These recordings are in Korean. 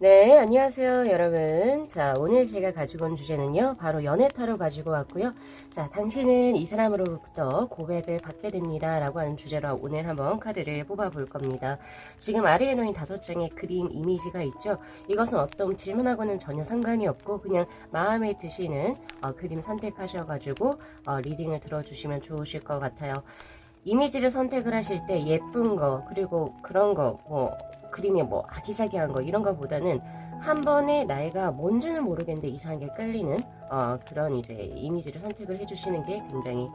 네, 안녕하세요, 여러분. 자, 오늘 제가 가지고 온 주제는요, 바로 연애타로 가지고 왔고요. 자, 당신은 이 사람으로부터 고백을 받게 됩니다. 라고 하는 주제로 오늘 한번 카드를 뽑아 볼 겁니다. 지금 아래에 놓인 5장의 그림 이미지가 있죠. 이것은 어떤 질문하고는 전혀 상관이 없고, 그냥 마음에 드시는 그림 선택하셔가지고, 리딩을 들어주시면 좋으실 것 같아요. 이미지를 선택을 하실 때 예쁜 거, 그리고 그런 거, 그림이 아기자기한 거 이런 거보다는 한 번에 나이가 뭔지는 모르겠는데 이상하게 끌리는 그런 이제 이미지를 선택을 해주시는 게 굉장히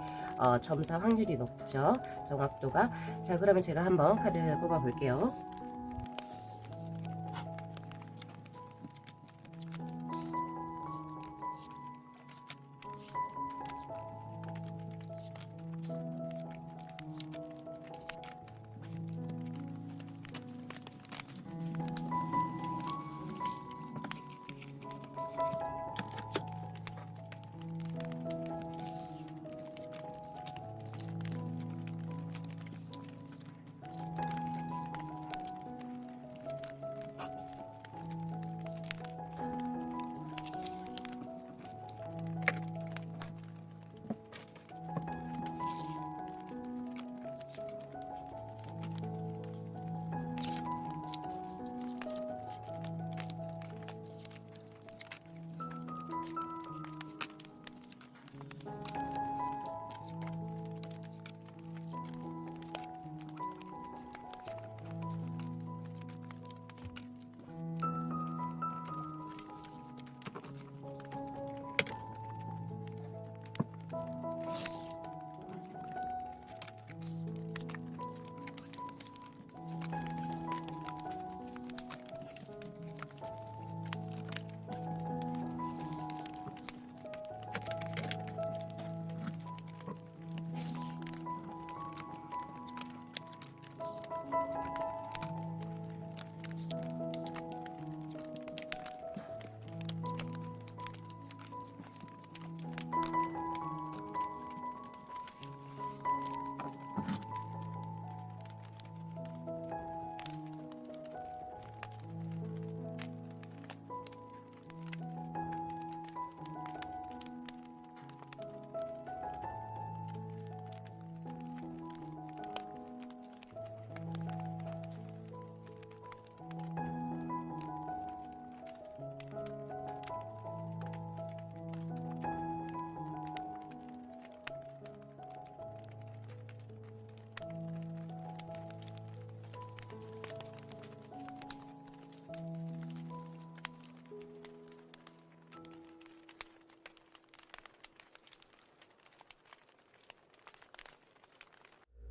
점사 확률이 높죠. 정확도가. 자, 그러면 제가 한번 카드 뽑아 볼게요.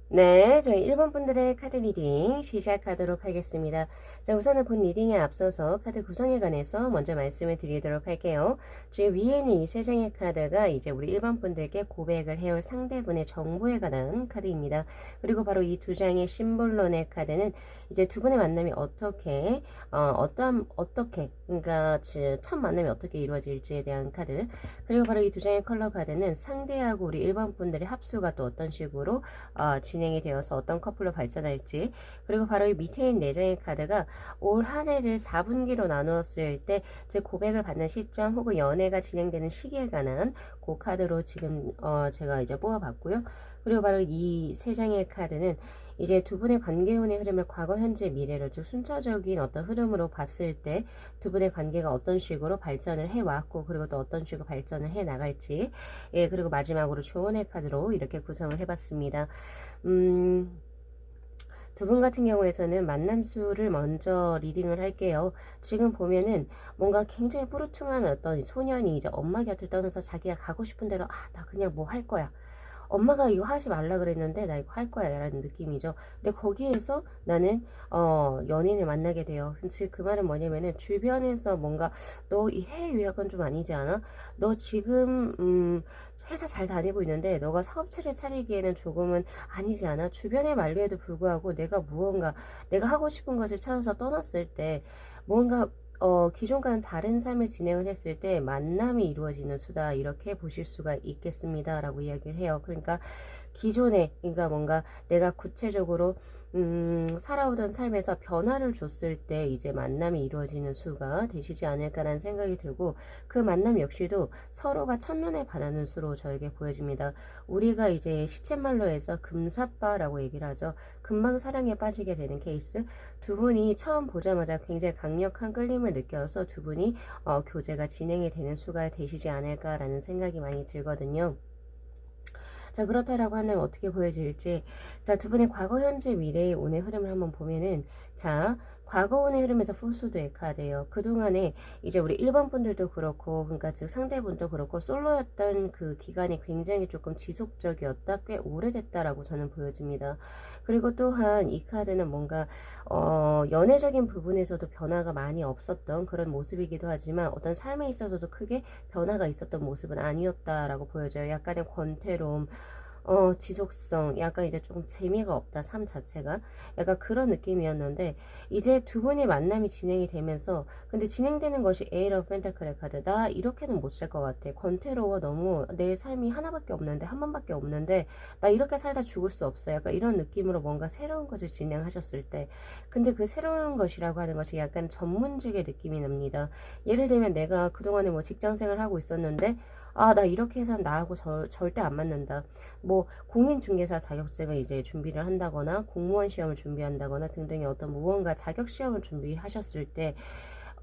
네, 저희 1번 분들의 카드 리딩 시작하도록 하겠습니다. 자, 우선은 본 리딩에 앞서서 카드 구성에 관해서 먼저 말씀을 드리도록 할게요. 지금 위에 있는 이 3장의 카드가 이제 우리 1번 분들께 고백을 해올 상대분의 정보에 관한 카드입니다. 그리고 바로 이 2장의 심볼론의 카드는 이제 두 분의 만남이 어떻게, 그러니까 첫 만남이 어떻게 이루어질지에 대한 카드. 그리고 바로 이 2장의 컬러 카드는 상대하고 우리 1번 분들의 합수가 또 어떤 식으로 진행이 되어서 어떤 커플로 발전할지. 그리고 바로 이 밑에 있는 4장의 카드가 올 한 해를 4분기로 나누었을 때 제 고백을 받는 시점 혹은 연애가 진행되는 시기에 관한 그 카드로 지금 제가 이제 뽑아봤고요. 그리고 바로 이 3장의 카드는 이제 두 분의 관계운의 흐름을 과거, 현재, 미래를 좀 순차적인 어떤 흐름으로 봤을 때 두 분의 관계가 어떤 식으로 발전을 해왔고, 그리고 또 어떤 식으로 발전을 해 나갈지. 예, 그리고 마지막으로 조언의 카드로 이렇게 구성을 해봤습니다. 두 분 같은 경우에서는 만남수를 먼저 리딩을 할게요. 지금 보면은 뭔가 굉장히 뿌르퉁한 어떤 소년이 이제 엄마 곁을 떠나서 자기가 가고 싶은 대로 나 그냥 뭐 할 거야. 엄마가 이거 하지 말라 그랬는데 나 이거 할 거야 라는 느낌이죠. 근데 거기에서 나는 연인을 만나게 돼요. 즉 그 말은 뭐냐면은 주변에서 뭔가 너 이 해외 유학은 좀 아니지 않아? 너 지금 회사 잘 다니고 있는데 너가 사업체를 차리기에는 조금은 아니지 않아? 주변의 만류에도 불구하고 내가 하고 싶은 것을 찾아서 떠났을 때 뭔가 기존과는 다른 삶을 진행을 했을 때 만남이 이루어지는 수다, 이렇게 보실 수가 있겠습니다 라고 이야기를 해요. 그러니까 기존에, 그러니까 뭔가 내가 구체적으로 살아오던 삶에서 변화를 줬을 때 이제 만남이 이루어지는 수가 되시지 않을까라는 생각이 들고, 그 만남 역시도 서로가 첫눈에 반하는 수로 저에게 보여집니다. 우리가 이제 시쳇말로 해서 금사빠라고 얘기를 하죠. 금방 사랑에 빠지게 되는 케이스. 두 분이 처음 보자마자 굉장히 강력한 끌림을 느껴서 두 분이 교제가 진행이 되는 수가 되시지 않을까라는 생각이 많이 들거든요. 자, 그렇다라고 한다면 어떻게 보여질지. 자, 두 분의 과거, 현재, 미래의 운의 흐름을 한번 보면은, 자, 과거 운의 흐름에서 포스드의 카드예요. 그동안에 이제 우리 1번 분들도 그렇고, 그러니까 즉 상대분도 그렇고, 솔로였던 그 기간이 굉장히 조금 지속적이었다, 꽤 오래됐다라고 저는 보여집니다. 그리고 또한 이 카드는 뭔가 연애적인 부분에서도 변화가 많이 없었던 그런 모습이기도 하지만, 어떤 삶에 있어서도 크게 변화가 있었던 모습은 아니었다라고 보여져요. 약간의 권태로움, 지속성, 약간 이제 조금 재미가 없다, 삶 자체가. 약간 그런 느낌이었는데, 이제 두 분의 만남이 진행이 되면서, 근데 진행되는 것이 에이러 펜타클의 카드. 나 이렇게는 못 살 것 같아. 권태로워. 너무 내 삶이 하나밖에 없는데, 한 번밖에 없는데, 나 이렇게 살다 죽을 수 없어. 약간 이런 느낌으로 뭔가 새로운 것을 진행하셨을 때. 근데 그 새로운 것이라고 하는 것이 약간 전문직의 느낌이 납니다. 예를 들면 내가 그동안에 뭐 직장 생활을 하고 있었는데, 아, 나 이렇게 해서는 나하고 절대 안 맞는다. 뭐 공인중개사 자격증을 이제 준비를 한다거나 공무원 시험을 준비한다거나 등등의 어떤 무언가 자격 시험을 준비하셨을 때,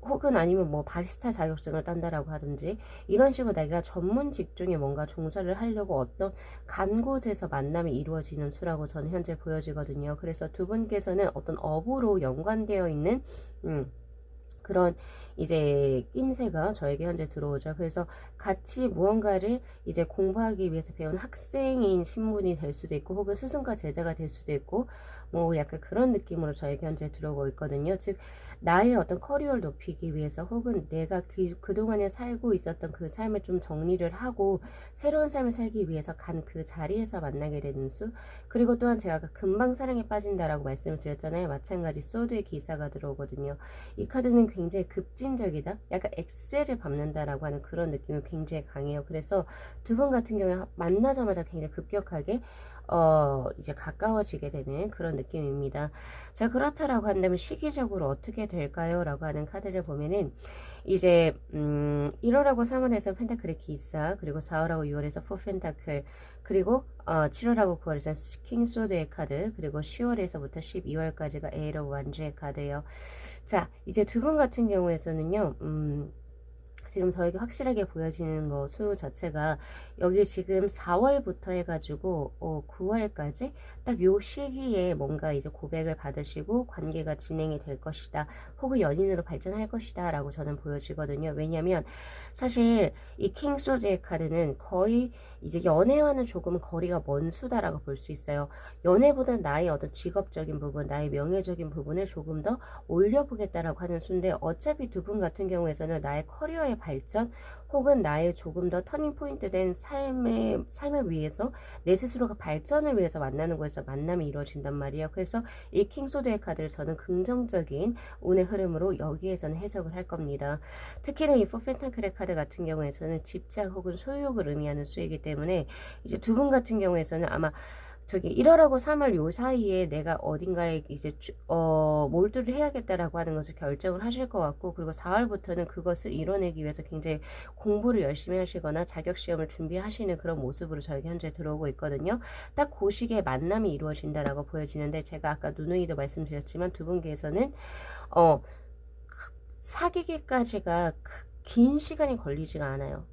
혹은 아니면 뭐 바리스타 자격증을 딴다라고 하든지, 이런 식으로 내가 전문 직종에 뭔가 종사를 하려고 어떤 간 곳에서 만남이 이루어지는 수라고 저는 현재 보여지거든요. 그래서 두 분께서는 어떤 업으로 연관되어 있는 그런 이제 낌새가 저에게 현재 들어오죠. 그래서 같이 무언가를 이제 공부하기 위해서 배운 학생인 신분이 될 수도 있고, 혹은 스승과 제자가 될 수도 있고, 뭐 약간 그런 느낌으로 저에게 현재 들어오고 있거든요. 즉 나의 어떤 커리어를 높이기 위해서, 혹은 내가 그동안에 살고 있었던 그 삶을 좀 정리를 하고 새로운 삶을 살기 위해서 간 그 자리에서 만나게 되는 수. 그리고 또한 제가 아까 금방 사랑에 빠진다라고 말씀을 드렸잖아요. 마찬가지 소드의 기사가 들어오거든요. 이 카드는 굉장히 급진적이다, 약간 엑셀을 밟는다라고 하는 그런 느낌이 굉장히 강해요. 그래서 두 분 같은 경우에 만나자마자 굉장히 급격하게 이제 가까워지게 되는 그런 느낌입니다. 자, 그렇다라고 한다면 시기적으로 어떻게 될까요? 라고 하는 카드를 보면은, 이제 1월하고 3월에서 펜타클의 기사, 그리고 4월하고 6월에서 포 펜타클, 그리고 7월하고 9월에서 킹소드의 카드, 그리고 10월에서부터 12월까지가 에이러 완주의 카드예요. 자, 이제 두 분 같은 경우에서는요, 지금 저에게 확실하게 보여지는 거 수 자체가, 여기 지금 4월부터 해가지고 9월까지 딱 요 시기에 뭔가 이제 고백을 받으시고 관계가 진행이 될 것이다, 혹은 연인으로 발전할 것이다 라고 저는 보여지거든요. 왜냐면 사실 이 킹소드의 카드는 거의 이제 연애와는 조금 거리가 먼 수다라고 볼 수 있어요. 연애보다 나의 어떤 직업적인 부분, 나의 명예적인 부분을 조금 더 올려보겠다라고 하는 수인데, 어차피 두 분 같은 경우에서는 나의 커리어의 발전, 혹은 나의 조금 더 터닝 포인트 된 삶을 위해서, 내 스스로가 발전을 위해서 만나는 거에서 만남이 이루어진단 말이에요. 그래서 이 킹소드의 카드를 저는 긍정적인 운의 흐름으로 여기에서는 해석을 할 겁니다. 특히나 이 포펜타클의 카드 같은 경우에서는 집착 혹은 소유욕을 의미하는 수이기 때문에, 이제 두 분 같은 경우에서는 아마 저기 1월하고 3월 요 사이에 내가 어딘가에 이제 몰두를 해야겠다라고 하는 것을 결정을 하실 것 같고, 그리고 4월부터는 그것을 이뤄내기 위해서 굉장히 공부를 열심히 하시거나 자격시험을 준비하시는 그런 모습으로 저에게 현재 들어오고 있거든요. 딱 그 시기에 만남이 이루어진다라고 보여지는데, 제가 아까 누누이도 말씀드렸지만 두 분께서는 사귀기까지가 긴 시간이 걸리지가 않아요.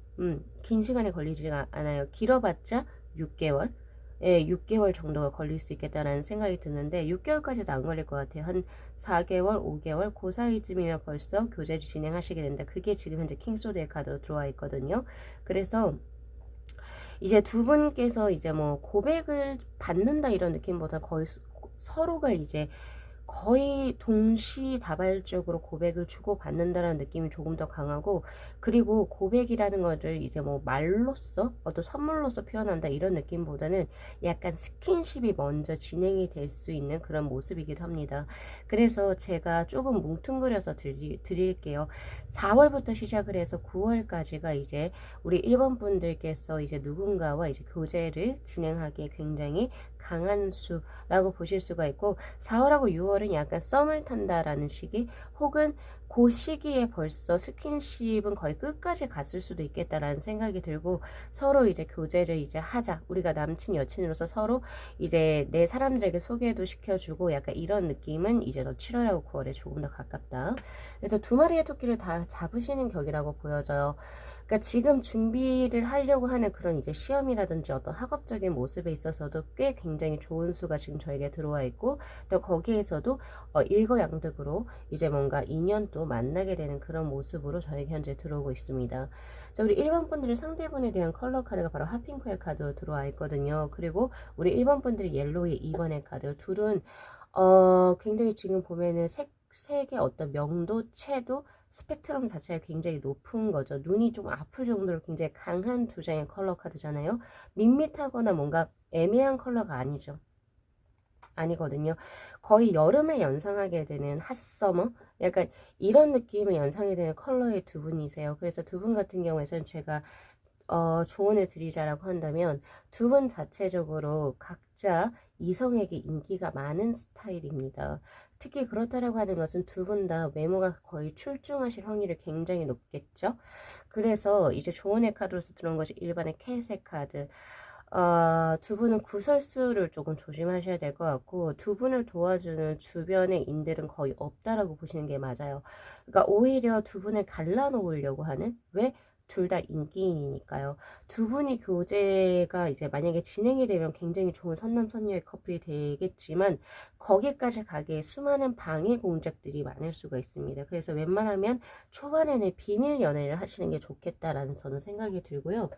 긴 시간이 걸리지가 않아요. 길어봤자 6개월? 예, 6개월 정도가 걸릴 수 있겠다라는 생각이 드는데, 6개월까지도 안 걸릴 것 같아요. 한 4개월, 5개월, 그 사이쯤이면 벌써 교제를 진행하시게 된다. 그게 지금 현재 킹소드의 카드로 들어와 있거든요. 그래서 이제 두 분께서 이제 뭐 고백을 받는다 이런 느낌보다 거의 서로가 이제 거의 동시다발적으로 고백을 주고받는다는 느낌이 조금 더 강하고, 그리고 고백이라는 것을 이제 뭐 말로써 어떤 선물로서 표현한다 이런 느낌보다는 약간 스킨십이 먼저 진행이 될 수 있는 그런 모습이기도 합니다. 그래서 제가 조금 뭉뚱그려서 드릴게요. 4월부터 시작을 해서 9월까지가 이제 우리 1번 분들께서 이제 누군가와 이제 교제를 진행하기에 굉장히 강한 수라고 보실 수가 있고, 4월하고 6월은 약간 썸을 탄다라는 시기, 혹은 그 시기에 벌써 스킨십은 거의 끝까지 갔을 수도 있겠다라는 생각이 들고, 서로 이제 교제를 이제 하자, 우리가 남친 여친으로서 서로 이제 내 사람들에게 소개도 시켜주고, 약간 이런 느낌은 이제 더 7월하고 9월에 조금 더 가깝다. 그래서 두 마리의 토끼를 다 잡으시는 격이라고 보여져요. 그러니까 지금 준비를 하려고 하는 그런 이제 시험이라든지 어떤 학업적인 모습에 있어서도 꽤 굉장히 좋은 수가 지금 저에게 들어와 있고, 또 거기에서도 일거양득으로 이제 뭔가 인연도 만나게 되는 그런 모습으로 저에게 현재 들어오고 있습니다. 자, 우리 1번 분들의 상대분에 대한 컬러 카드가 바로 핫핑크의 카드로 들어와 있거든요. 그리고 우리 1번 분들이 옐로우의 2번의 카드, 둘은 굉장히 지금 보면은 색의 어떤 명도, 채도, 스펙트럼 자체가 굉장히 높은 거죠. 눈이 좀 아플 정도로 굉장히 강한 두 장의 컬러 카드잖아요. 밋밋하거나 뭔가 애매한 컬러가 아니죠. 아니거든요. 거의 여름을 연상하게 되는 핫서머? 약간 이런 느낌을 연상하게 되는 컬러의 두 분이세요. 그래서 두 분 같은 경우에는 제가 조언을 드리자라고 한다면, 두 분 자체적으로 각자 이성에게 인기가 많은 스타일입니다. 특히 그렇다라고 하는 것은 두 분 다 외모가 거의 출중하실 확률이 굉장히 높겠죠. 그래서 이제 조언의 카드로서 들어온 것이 일반의 캣의 카드. 두 분은 구설수를 조금 조심하셔야 될 것 같고, 두 분을 도와주는 주변의 인들은 거의 없다라고 보시는 게 맞아요. 그러니까 오히려 두 분을 갈라놓으려고 하는, 왜? 둘 다 인기인이니까요. 두 분이 교제가 이제 만약에 진행이 되면 굉장히 좋은 선남선녀의 커플이 되겠지만, 거기까지 가기에 수많은 방해 공작들이 많을 수가 있습니다. 그래서 웬만하면 초반에는 비밀 연애를 하시는 게 좋겠다라는 저는 생각이 들고요.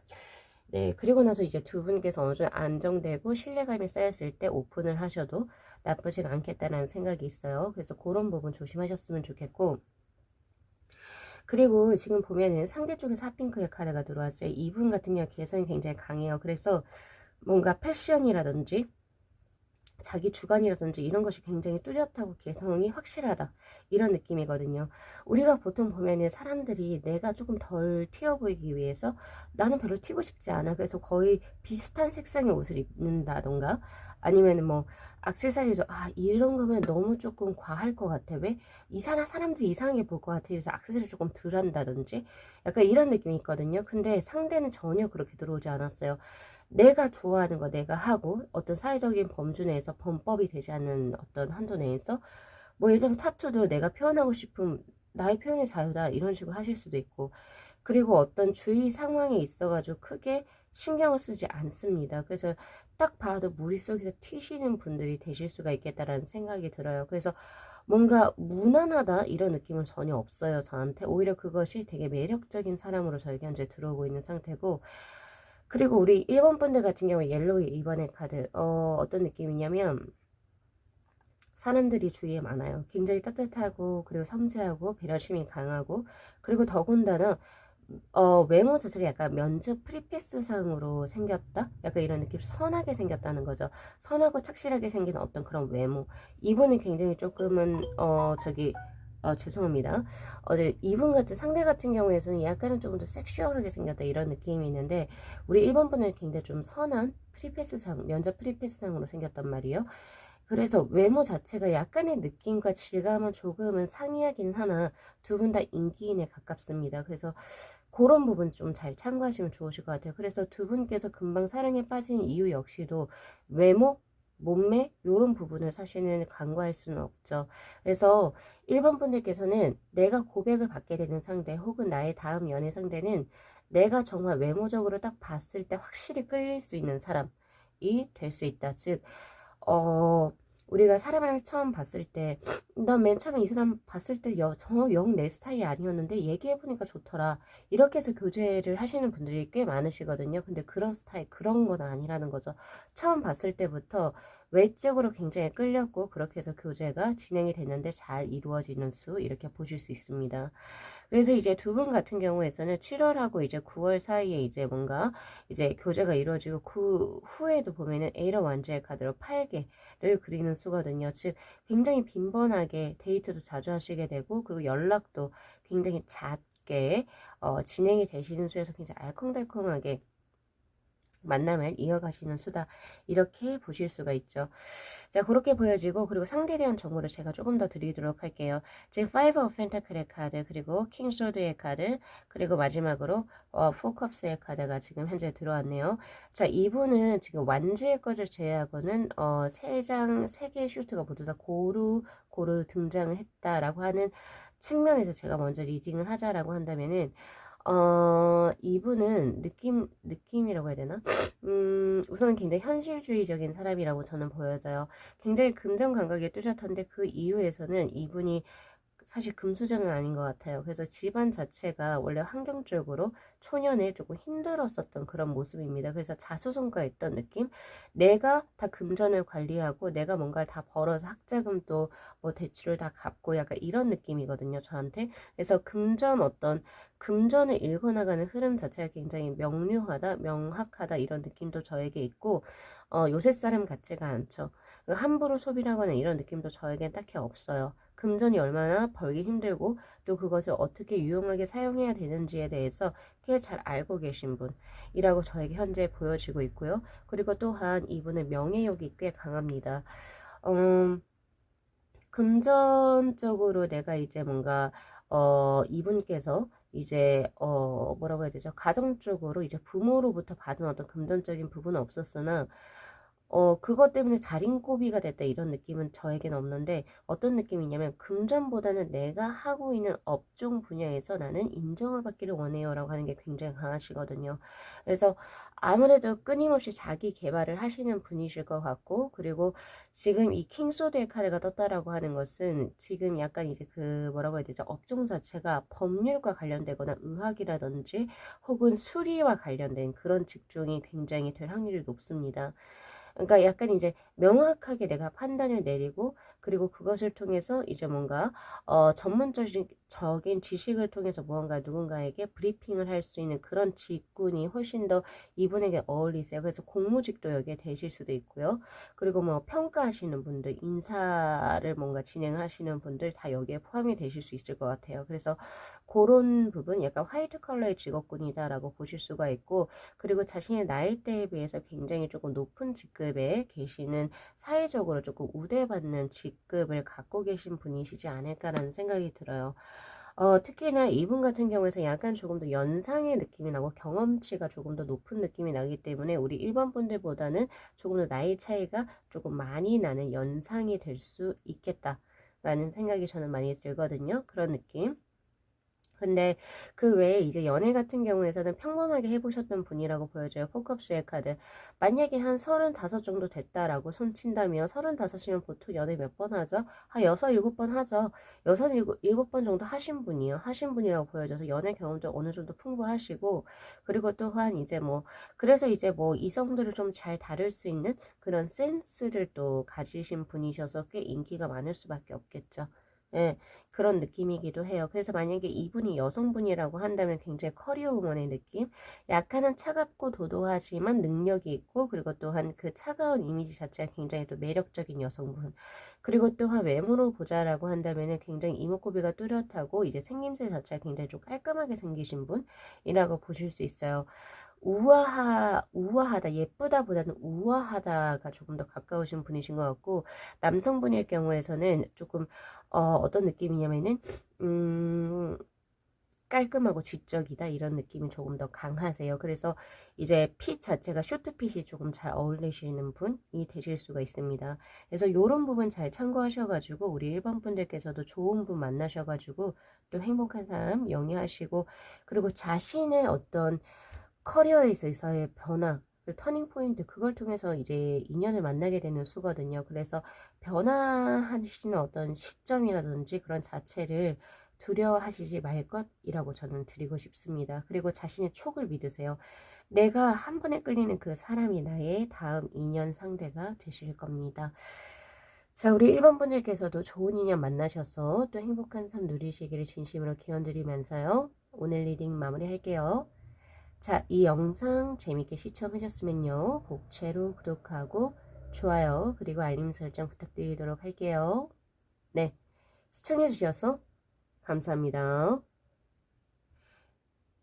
네, 그리고 나서 이제 두 분께서 어느 정도 안정되고 신뢰감이 쌓였을 때 오픈을 하셔도 나쁘지 않겠다는 생각이 있어요. 그래서 그런 부분 조심하셨으면 좋겠고, 그리고 지금 보면은 상대 쪽에서 핫핑크의 카드가 들어왔어요. 이분 같은 경우 개성이 굉장히 강해요. 그래서 뭔가 패션이라든지 자기 주관이라든지 이런 것이 굉장히 뚜렷하고 개성이 확실하다, 이런 느낌이거든요. 우리가 보통 보면은 사람들이 내가 조금 덜 튀어 보이기 위해서 나는 별로 튀고 싶지 않아, 그래서 거의 비슷한 색상의 옷을 입는다던가, 아니면 뭐 액세서리도 이런 거면 너무 조금 과할 것 같아, 왜 사람들이 이상하게 볼 것 같아, 그래서 액세서리 조금 덜 한다든지 약간 이런 느낌이 있거든요. 근데 상대는 전혀 그렇게 들어오지 않았어요. 내가 좋아하는 거 내가 하고, 어떤 사회적인 범주 내에서, 범법이 되지 않는 어떤 한도 내에서, 뭐 예를 들면 타투도 내가 표현하고 싶은 나의 표현의 자유다, 이런 식으로 하실 수도 있고, 그리고 어떤 주위 상황에 있어가지고 크게 신경을 쓰지 않습니다. 그래서 딱 봐도 무리 속에서 튀시는 분들이 되실 수가 있겠다라는 생각이 들어요. 그래서 뭔가 무난하다 이런 느낌은 전혀 없어요, 저한테. 오히려 그것이 되게 매력적인 사람으로 저에게 현재 들어오고 있는 상태고, 그리고 우리 1번 분들 같은 경우에 옐로우의 2번의 카드, 어떤 느낌이냐면, 사람들이 주위에 많아요. 굉장히 따뜻하고, 그리고 섬세하고, 배려심이 강하고, 그리고 더군다나 외모 자체가 약간 면접 프리패스상으로 생겼다? 약간 이런 느낌, 선하게 생겼다는 거죠. 선하고 착실하게 생긴 어떤 그런 외모. 이분은 굉장히 조금은 죄송합니다. 이분 같은 상대 같은 경우에는 약간은 조금 더 섹슈얼하게 생겼다, 이런 느낌이 있는데, 우리 1번 분은 굉장히 좀 선한 프리패스상, 면접 프리패스상으로 생겼단 말이에요. 그래서 외모 자체가 약간의 느낌과 질감은 조금은 상이하긴 하나, 두 분 다 인기인에 가깝습니다. 그래서 그런 부분 좀 잘 참고하시면 좋으실 것 같아요. 그래서 두 분께서 금방 사랑에 빠진 이유 역시도 외모, 몸매 이런 부분을 사실은 간과할 수는 없죠. 그래서 1번 분들께서는 내가 고백을 받게 되는 상대, 혹은 나의 다음 연애 상대는 내가 정말 외모적으로 딱 봤을 때 확실히 끌릴 수 있는 사람이 될 수 있다. 즉 우리가 사람을 처음 봤을 때, 난 맨 처음에 이 사람 봤을 때 영 내 스타일이 아니었는데 얘기해보니까 좋더라, 이렇게 해서 교제를 하시는 분들이 꽤 많으시거든요. 근데 그런 스타일, 그런 건 아니라는 거죠. 처음 봤을 때부터 외적으로 굉장히 끌렸고 그렇게 해서 교제가 진행이 됐는데 잘 이루어지는 수 이렇게 보실 수 있습니다. 그래서 이제 두 분 같은 경우에서는 7월하고 이제 9월 사이에 이제 뭔가 이제 교제가 이루어지고 그 후에도 보면은 에러 완주의 카드로 8개를 그리는 수거든요. 즉 굉장히 빈번하게 데이트도 자주 하시게 되고 그리고 연락도 굉장히 잦게 진행이 되시는 수에서 굉장히 알콩달콩하게 만남을 이어가시는 수다 이렇게 보실 수가 있죠. 자 그렇게 보여지고 그리고 상대에 대한 정보를 제가 조금 더 드리도록 할게요. 지금 5 of Pentacle의 카드 그리고 킹 소드의 카드 그리고 마지막으로 4 컵스의 카드가 지금 현재 들어왔네요. 자 이분은 지금 완주의 것을 제외하고는 3개의 슈트가 모두 다 고루 등장을 했다라고 하는 측면에서 제가 먼저 리딩을 하자라고 한다면은 이분은 느낌이라고 해야 되나? 우선 굉장히 현실주의적인 사람이라고 저는 보여져요. 굉장히 금전 감각이 뚜렷한데 그 이후에서는 이분이 사실 금수저는 아닌 것 같아요. 그래서 집안 자체가 원래 환경적으로 초년에 조금 힘들었었던 그런 모습입니다. 그래서 자수성가했던 느낌? 내가 다 금전을 관리하고 내가 뭔가를 다 벌어서 학자금도 뭐 대출을 다 갚고 약간 이런 느낌이거든요. 저한테. 그래서 금전을 읽어나가는 흐름 자체가 굉장히 명료하다, 명확하다 이런 느낌도 저에게 있고 요새 사람 같지가 않죠. 함부로 소비하거나 이런 느낌도 저에겐 딱히 없어요. 금전이 얼마나 벌기 힘들고 또 그것을 어떻게 유용하게 사용해야 되는지에 대해서 꽤 잘 알고 계신 분이라고 저에게 현재 보여지고 있고요. 그리고 또한 이분의 명예욕이 꽤 강합니다. 금전적으로 내가 이제 뭔가 이분께서 이제 뭐라고 해야 되죠? 가정적으로 이제 부모로부터 받은 어떤 금전적인 부분은 없었으나 그것 때문에 자린고비가 됐다 이런 느낌은 저에겐 없는데 어떤 느낌이냐면 금전보다는 내가 하고 있는 업종 분야에서 나는 인정을 받기를 원해요 라고 하는 게 굉장히 강하시거든요. 그래서 아무래도 끊임없이 자기 개발을 하시는 분이실 것 같고 그리고 지금 이 킹소드의 카드가 떴다라고 하는 것은 지금 약간 이제 그 뭐라고 해야 되죠? 업종 자체가 법률과 관련되거나 의학이라든지 혹은 수리와 관련된 그런 직종이 굉장히 될 확률이 높습니다. 그러니까 약간 이제 명확하게 내가 판단을 내리고 그리고 그것을 통해서 이제 뭔가 전문적인 지식을 통해서 무언가 누군가에게 브리핑을 할 수 있는 그런 직군이 훨씬 더 이분에게 어울리세요. 그래서 공무직도 여기에 되실 수도 있고요. 그리고 뭐 평가하시는 분들, 인사를 뭔가 진행하시는 분들 다 여기에 포함이 되실 수 있을 것 같아요. 그래서 그런 부분 약간 화이트 컬러의 직업군이다라고 보실 수가 있고 그리고 자신의 나이대에 비해서 굉장히 조금 높은 직급에 계시는 사회적으로 조금 우대받는 직급을 갖고 계신 분이시지 않을까라는 생각이 들어요. 특히나 이분 같은 경우에서 약간 조금 더 연상의 느낌이 나고 경험치가 조금 더 높은 느낌이 나기 때문에 우리 일반 분들보다는 조금 더 나이 차이가 조금 많이 나는 연상이 될 수 있겠다라는 생각이 저는 많이 들거든요. 그런 느낌. 근데 그 외에 이제 연애 같은 경우에서는 평범하게 해보셨던 분이라고 보여져요. 포컵스의 카드. 만약에 한 35 정도 됐다라고 손친다면 35이면 보통 연애 몇 번 하죠? 한 6, 7번 하죠. 6, 7번 정도 하신 분이에요. 하신 분이라고 보여져서 연애 경험도 어느 정도 풍부하시고 그리고 또한 이제 뭐 그래서 이제 뭐 이성들을 좀 잘 다룰 수 있는 그런 센스를 또 가지신 분이셔서 꽤 인기가 많을 수밖에 없겠죠. 예. 그런 느낌이기도 해요. 그래서 만약에 이분이 여성분이라고 한다면 굉장히 커리어 우먼의 느낌? 약간은 차갑고 도도하지만 능력이 있고 그리고 또한 그 차가운 이미지 자체가 굉장히 또 매력적인 여성분. 그리고 또한 외모로 보자라고 한다면은 굉장히 이목구비가 뚜렷하고 이제 생김새 자체가 굉장히 좀 깔끔하게 생기신 분이라고 보실 수 있어요. 우아하다, 예쁘다보다는 우아하다가 조금 더 가까우신 분이신 것 같고, 남성분일 경우에서는 조금, 어떤 느낌이냐면은, 깔끔하고 지적이다, 이런 느낌이 조금 더 강하세요. 그래서 이제 핏 자체가 슈트핏이 조금 잘 어울리시는 분이 되실 수가 있습니다. 그래서 요런 부분 잘 참고하셔가지고, 우리 일반 분들께서도 좋은 분 만나셔가지고, 또 행복한 삶 영위하시고, 그리고 자신의 어떤 커리어에 있어서의 변화, 그 터닝 포인트 그걸 통해서 이제 인연을 만나게 되는 수거든요. 그래서 변화하시는 어떤 시점이라든지 그런 자체를 두려워하시지 말 것이라고 저는 드리고 싶습니다. 그리고 자신의 촉을 믿으세요. 내가 한 번에 끌리는 그 사람이 나의 다음 인연 상대가 되실 겁니다. 자, 우리 1번 분들께서도 좋은 인연 만나셔서 또 행복한 삶 누리시기를 진심으로 기원드리면서요. 오늘 리딩 마무리할게요. 자, 이 영상 재밌게 시청하셨으면요. 복채로 구독하고 좋아요 그리고 알림 설정 부탁드리도록 할게요. 네, 시청해주셔서 감사합니다.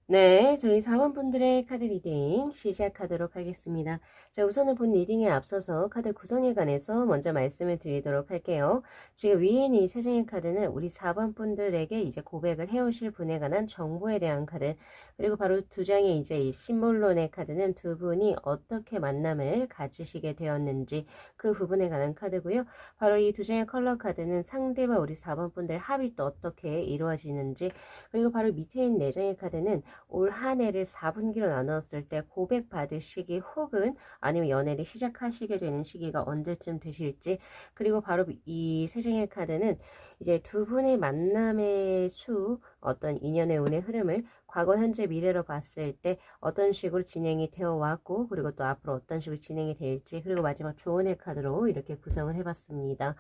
네, 저희 4번 분들의 카드 리딩 시작하도록 하겠습니다. 자, 우선은 본 리딩에 앞서서 카드 구성에 관해서 먼저 말씀을 드리도록 할게요. 지금 위에 있는 이 세 장의 카드는 우리 4번 분들에게 이제 고백을 해오실 분에 관한 정보에 대한 카드, 그리고 바로 두 장의 이제 이 심볼론의 카드는 두 분이 어떻게 만남을 가지시게 되었는지 그 부분에 관한 카드고요. 바로 이 두 장의 컬러 카드는 상대와 우리 4번 분들의 합이 또 어떻게 이루어지는지, 그리고 바로 밑에 있는 네 장의 카드는 올 한 해를 4분기로 나눴을 때 고백받을 시기 혹은 아니면 연애를 시작하시게 되는 시기가 언제쯤 되실지, 그리고 바로 이 세 장의 카드는 이제 두 분의 만남의 수, 어떤 인연의 운의 흐름을 과거, 현재, 미래로 봤을 때 어떤 식으로 진행이 되어 왔고, 그리고 또 앞으로 어떤 식으로 진행이 될지, 그리고 마지막 조언의 카드로 이렇게 구성을 해봤습니다.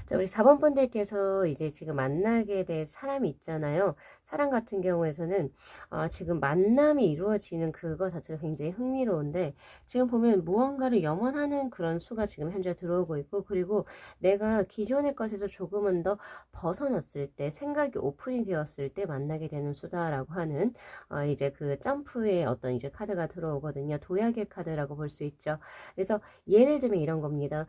자, 우리 4번 분들께서 이제 지금 만나게 될 사람이 있잖아요. 사람 같은 경우에서는 지금 만남이 이루어지는 그거 자체가 굉장히 흥미로운데, 지금 보면 무언가를 염원하는 그런 수가 지금 현재 들어오고 있고, 그리고 내가 기존의 것에서 조금은 더 벗어났을 때, 생각이 오픈이 되었을 때 만나게 되는 수다라고 하는 이제 그 점프의 어떤 이제 카드가 들어오거든요. 도약의 카드라고 볼 수 있죠. 그래서 예를 들면 이런 겁니다.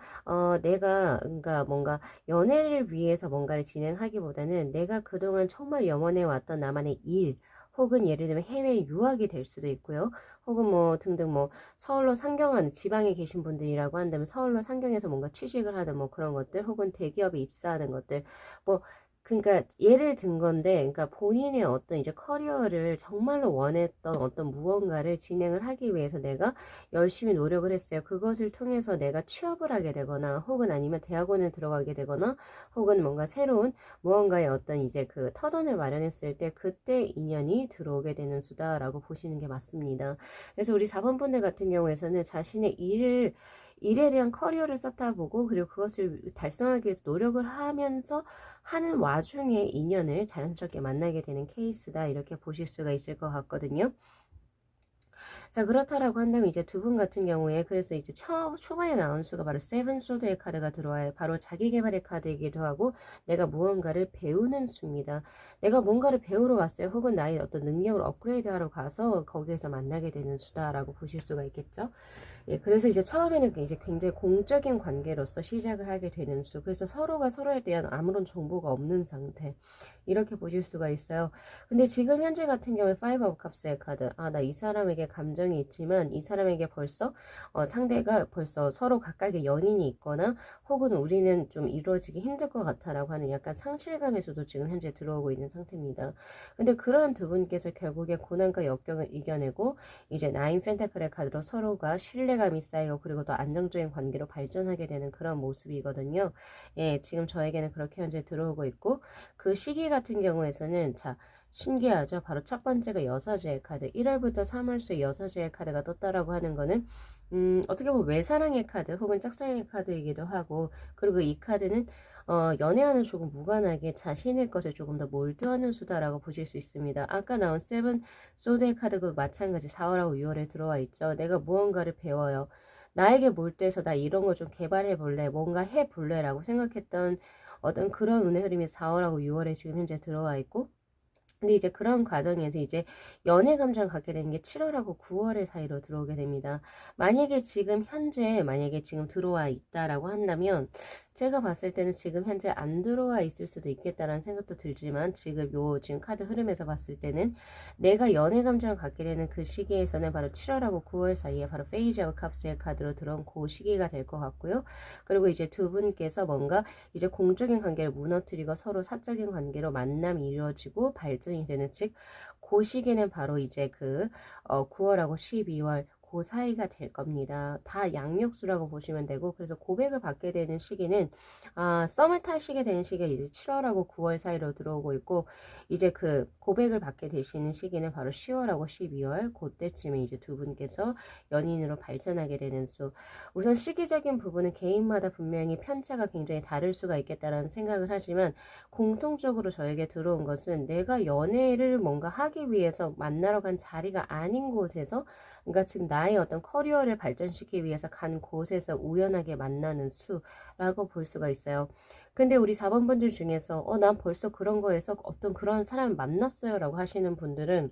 내가 그러니까 뭔가 연애를 위해서 뭔가를 진행하기보다는 내가 그동안 정말 염원해 왔던 나만의 일, 혹은 예를 들면 해외 유학이 될 수도 있고요. 혹은 뭐 등등 뭐 서울로 상경하는, 지방에 계신 분들이라고 한다면 서울로 상경해서 뭔가 취직을 하든 뭐 그런 것들, 혹은 대기업에 입사하는 것들, 뭐 그러니까 예를 든 건데, 그러니까 본인의 어떤 이제 커리어를 정말로 원했던 어떤 무언가를 진행을 하기 위해서 내가 열심히 노력을 했어요. 그것을 통해서 내가 취업을 하게 되거나, 혹은 아니면 대학원을 들어가게 되거나, 혹은 뭔가 새로운 무언가의 어떤 이제 그 터전을 마련했을 때 그때 인연이 들어오게 되는 수다라고 보시는 게 맞습니다. 그래서 우리 4번 분들 같은 경우에서는 자신의 일에 대한 커리어를 쌓다 보고, 그리고 그것을 달성하기 위해서 노력을 하면서 하는 와중에 인연을 자연스럽게 만나게 되는 케이스다, 이렇게 보실 수가 있을 것 같거든요. 자, 그렇다라고 한다면 이제 두 분 같은 경우에, 그래서 이제 초반에 나온 수가 바로 세븐 소드의 카드가 들어와요. 바로 자기 개발의 카드이기도 하고, 내가 무언가를 배우는 수입니다. 내가 뭔가를 배우러 갔어요. 혹은 나의 어떤 능력을 업그레이드 하러 가서 거기에서 만나게 되는 수다라고 보실 수가 있겠죠. 예, 그래서 이제 처음에는 이제 굉장히 공적인 관계로서 시작을 하게 되는 수. 그래서 서로가 서로에 대한 아무런 정보가 없는 상태. 이렇게 보실 수가 있어요. 근데 지금 현재 같은 경우에 파이브 오브 컵스의 카드. 나 이 사람에게 감정이 있지만 이 사람에게 벌써 상대가 벌써 서로 각각의 연인이 있거나, 혹은 우리는 좀 이루어지기 힘들 것 같아라고 하는 약간 상실감에서도 지금 현재 들어오고 있는 상태입니다. 근데 그러한 두 분께서 결국에 고난과 역경을 이겨내고 이제 나인 펜타클의 카드로 서로가 신뢰감이 쌓이고, 그리고 또 안정적인 관계로 발전하게 되는 그런 모습이거든요. 예, 지금 저에게는 그렇게 현재 들어오고 있고, 그 시기 같은 경우에서는 자, 신기하죠. 바로 첫 번째가 여사제의 카드. 1월부터 3월수의 여사제의 카드가 떴다라고 하는 거는 어떻게 보면 외사랑의 카드 혹은 짝사랑의 카드이기도 하고, 그리고 이 카드는 연애와는 조금 무관하게 자신의 것을 조금 더 몰두하는 수다라고 보실 수 있습니다. 아까 나온 세븐 소드의 카드도 마찬가지 4월하고 6월에 들어와 있죠. 내가 무언가를 배워요. 나에게 몰두해서 나 이런 거 좀 개발해 볼래, 뭔가 해 볼래 라고 생각했던 어떤 그런 운의 흐름이 4월하고 6월에 지금 현재 들어와 있고, 근데 이제 그런 과정에서 이제 연애 감정을 갖게 되는 게 7월하고 9월의 사이로 들어오게 됩니다. 만약에 지금 들어와 있다라고 한다면, 제가 봤을 때는 지금 현재 안 들어와 있을 수도 있겠다라는 생각도 들지만, 지금 카드 흐름에서 봤을 때는 내가 연애 감정을 갖게 되는 그 시기에서는 바로 7월하고 9월 사이에 바로 페이지 오브 컵스의 카드로 들어온 그 시기가 될 것 같고요. 그리고 이제 두 분께서 뭔가 이제 공적인 관계를 무너뜨리고 서로 사적인 관계로 만남이 이루어지고 발전이 되는, 즉 그 시기는 바로 이제 9월하고 12월 그 사이가 될 겁니다. 다 양육수라고 보시면 되고, 그래서 고백을 받게 되는 시기는 썸을 타시게 되는 시기가 이제 7월하고 9월 사이로 들어오고 있고, 이제 그 고백을 받게 되시는 시기는 바로 10월하고 12월 그때쯤에 이제 두 분께서 연인으로 발전하게 되는 수. 우선 시기적인 부분은 개인마다 분명히 편차가 굉장히 다를 수가 있겠다라는 생각을 하지만, 공통적으로 저에게 들어온 것은 내가 연애를 뭔가 하기 위해서 만나러 간 자리가 아닌 곳에서, 그러니까 지금 나의 어떤 커리어를 발전시키기 위해서 간 곳에서 우연하게 만나는 수라고 볼 수가 있어요. 근데 우리 4번 분들 중에서 난 벌써 그런 거에서 어떤 그런 사람을 만났어요 라고 하시는 분들은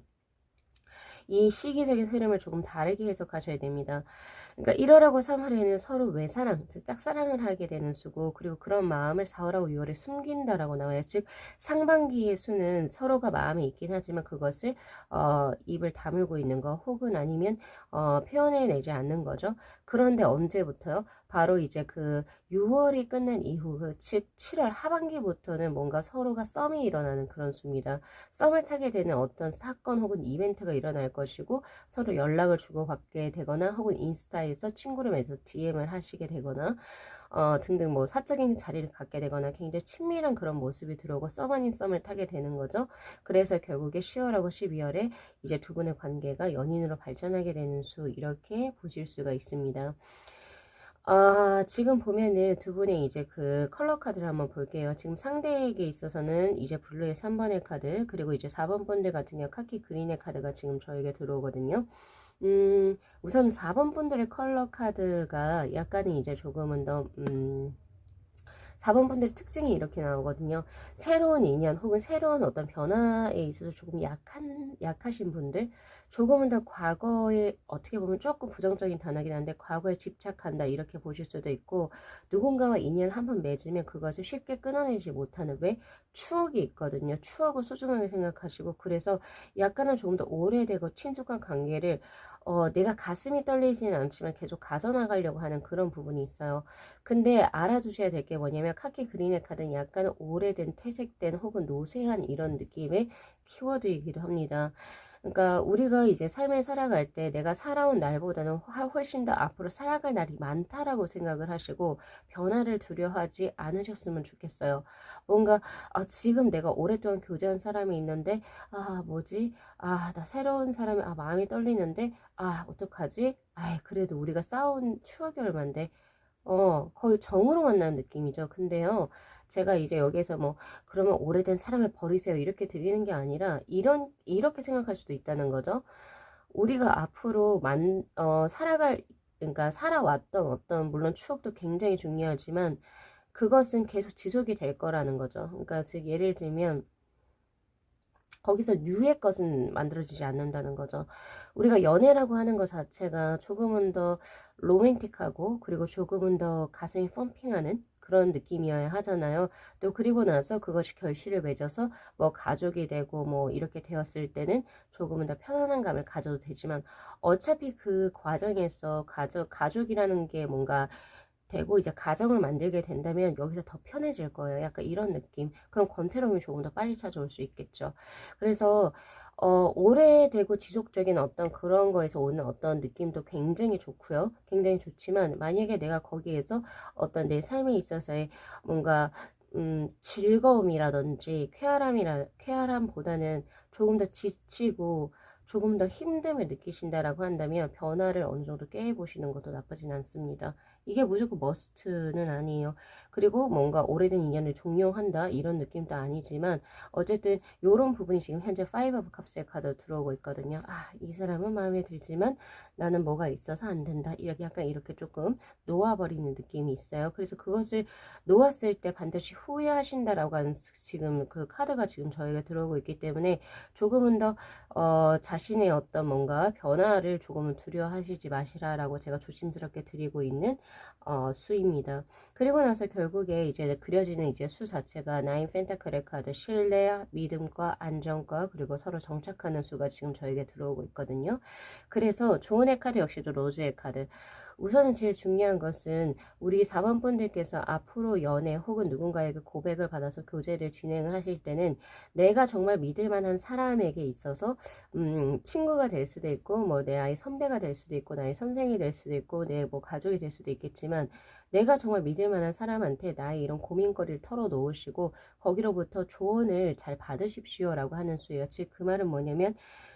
이 시기적인 흐름을 조금 다르게 해석하셔야 됩니다. 그러니까 1월하고 3월에는 서로 외사랑, 즉 짝사랑을 하게 되는 수고, 그리고 그런 마음을 4월하고 6월에 숨긴다라고 나와요. 즉 상반기의 수는 서로가 마음에 있긴 하지만 그것을 입을 다물고 있는 거, 혹은 아니면 표현해내지 않는 거죠. 그런데 언제부터요? 바로 이제 그 6월이 끝난 이후, 즉 7월 하반기부터는 뭔가 서로가 썸이 일어나는 그런 수입니다. 썸을 타게 되는 어떤 사건 혹은 이벤트가 일어날 것이고, 서로 연락을 주고받게 되거나 혹은 인스타에서 친구를 맺어서 DM을 하시게 되거나 등등 뭐 사적인 자리를 갖게 되거나 굉장히 친밀한 그런 모습이 들어오고 썸 아닌 썸을 타게 되는 거죠. 그래서 결국에 10월하고 12월에 이제 두 분의 관계가 연인으로 발전하게 되는 수, 이렇게 보실 수가 있습니다. 지금 보면은 두 분의 이제 그 컬러 카드를 한번 볼게요. 지금 상대에게 있어서는 이제 블루의 3번의 카드, 그리고 이제 4번 분들 같은 경우 카키 그린의 카드가 지금 저에게 들어오거든요. 우선 4번 분들의 컬러 카드가 약간은 이제 조금은 더, 4번 분들의 특징이 이렇게 나오거든요. 새로운 인연 혹은 새로운 어떤 변화에 있어서 조금 약하신 분들, 조금은 더 과거에, 어떻게 보면 조금 부정적인 단어긴 한데 과거에 집착한다 이렇게 보실 수도 있고, 누군가와 인연 한번 맺으면 그것을 쉽게 끊어내지 못하는, 왜? 추억이 있거든요. 추억을 소중하게 생각하시고, 그래서 약간은 조금 더 오래되고 친숙한 관계를 내가 가슴이 떨리지는 않지만 계속 가져나가려고 하는 그런 부분이 있어요. 근데 알아두셔야 될 게 뭐냐면, 카키 그린의 카드는 약간 오래된, 퇴색된 혹은 노쇠한 이런 느낌의 키워드이기도 합니다. 그러니까 우리가 이제 삶을 살아갈 때 내가 살아온 날보다는 훨씬 더 앞으로 살아갈 날이 많다라고 생각을 하시고 변화를 두려워하지 않으셨으면 좋겠어요. 뭔가 지금 내가 오랫동안 교제한 사람이 있는데 뭐지? 나 새로운 사람이 마음이 떨리는데 어떡하지? 그래도 우리가 싸운 추억이 얼만데 거의 정으로 만나는 느낌이죠. 근데요, 제가 이제 여기에서 뭐, 그러면 오래된 사람을 버리세요. 이렇게 드리는 게 아니라, 이렇게 생각할 수도 있다는 거죠. 우리가 앞으로 그러니까 살아왔던 어떤, 물론 추억도 굉장히 중요하지만, 그것은 계속 지속이 될 거라는 거죠. 그러니까 즉, 예를 들면, 거기서 뉴의 것은 만들어지지 않는다는 거죠. 우리가 연애라고 하는 것 자체가 조금은 더 로맨틱하고, 그리고 조금은 더 가슴이 펌핑하는 그런 느낌이어야 하잖아요. 또 그리고 나서 그것이 결실을 맺어서 뭐 가족이 되고 뭐 이렇게 되었을 때는 조금은 더 편안한 감을 가져도 되지만, 어차피 그 과정에서 가족이라는 게 뭔가 되고 이제 가정을 만들게 된다면 여기서 더 편해질 거예요. 약간 이런 느낌. 그럼 권태로움이 조금 더 빨리 찾아올 수 있겠죠. 그래서 오래되고 지속적인 어떤 그런 거에서 오는 어떤 느낌도 굉장히 좋고요. 굉장히 좋지만, 만약에 내가 거기에서 어떤 내 삶에 있어서의 뭔가 즐거움이라든지 쾌활함보다는 조금 더 지치고 조금 더 힘듦을 느끼신다라고 한다면 변화를 어느 정도 꾀해보시는 것도 나쁘진 않습니다. 이게 무조건 머스트는 아니에요. 그리고 뭔가 오래된 인연을 종료한다 이런 느낌도 아니지만, 어쨌든 이런 부분이 지금 현재 5 오브 컵스의 카드 들어오고 있거든요. 이 사람은 마음에 들지만 나는 뭐가 있어서 안 된다. 이렇게 약간 이렇게 조금 놓아버리는 느낌이 있어요. 그래서 그것을 놓았을 때 반드시 후회하신다라고 하는 지금 그 카드가 지금 저에게 들어오고 있기 때문에, 조금은 더 자신의 어떤 뭔가 변화를 조금은 두려워하시지 마시라라고 제가 조심스럽게 드리고 있는 수입니다. 그리고 나서 결국에 이제 그려지는 이제 수 자체가 9 펜타클의 카드, 신뢰, 믿음과 안정과 그리고 서로 정착하는 수가 지금 저에게 들어오고 있거든요. 그래서 조언의 카드 역시도 로즈의 카드. 우선은 제일 중요한 것은 우리 4번 분들께서 앞으로 연애 혹은 누군가에게 고백을 받아서 교제를 진행을 하실 때는 내가 정말 믿을 만한 사람에게 있어서 친구가 될 수도 있고 뭐 내 아이 선배가 될 수도 있고 나의 선생이 될 수도 있고 내 뭐 가족이 될 수도 있겠지만 내가 정말 믿을 만한 사람한테 나의 이런 고민거리를 털어놓으시고 거기로부터 조언을 잘 받으십시오라고 하는 수예요. 즉 그 말은 뭐냐면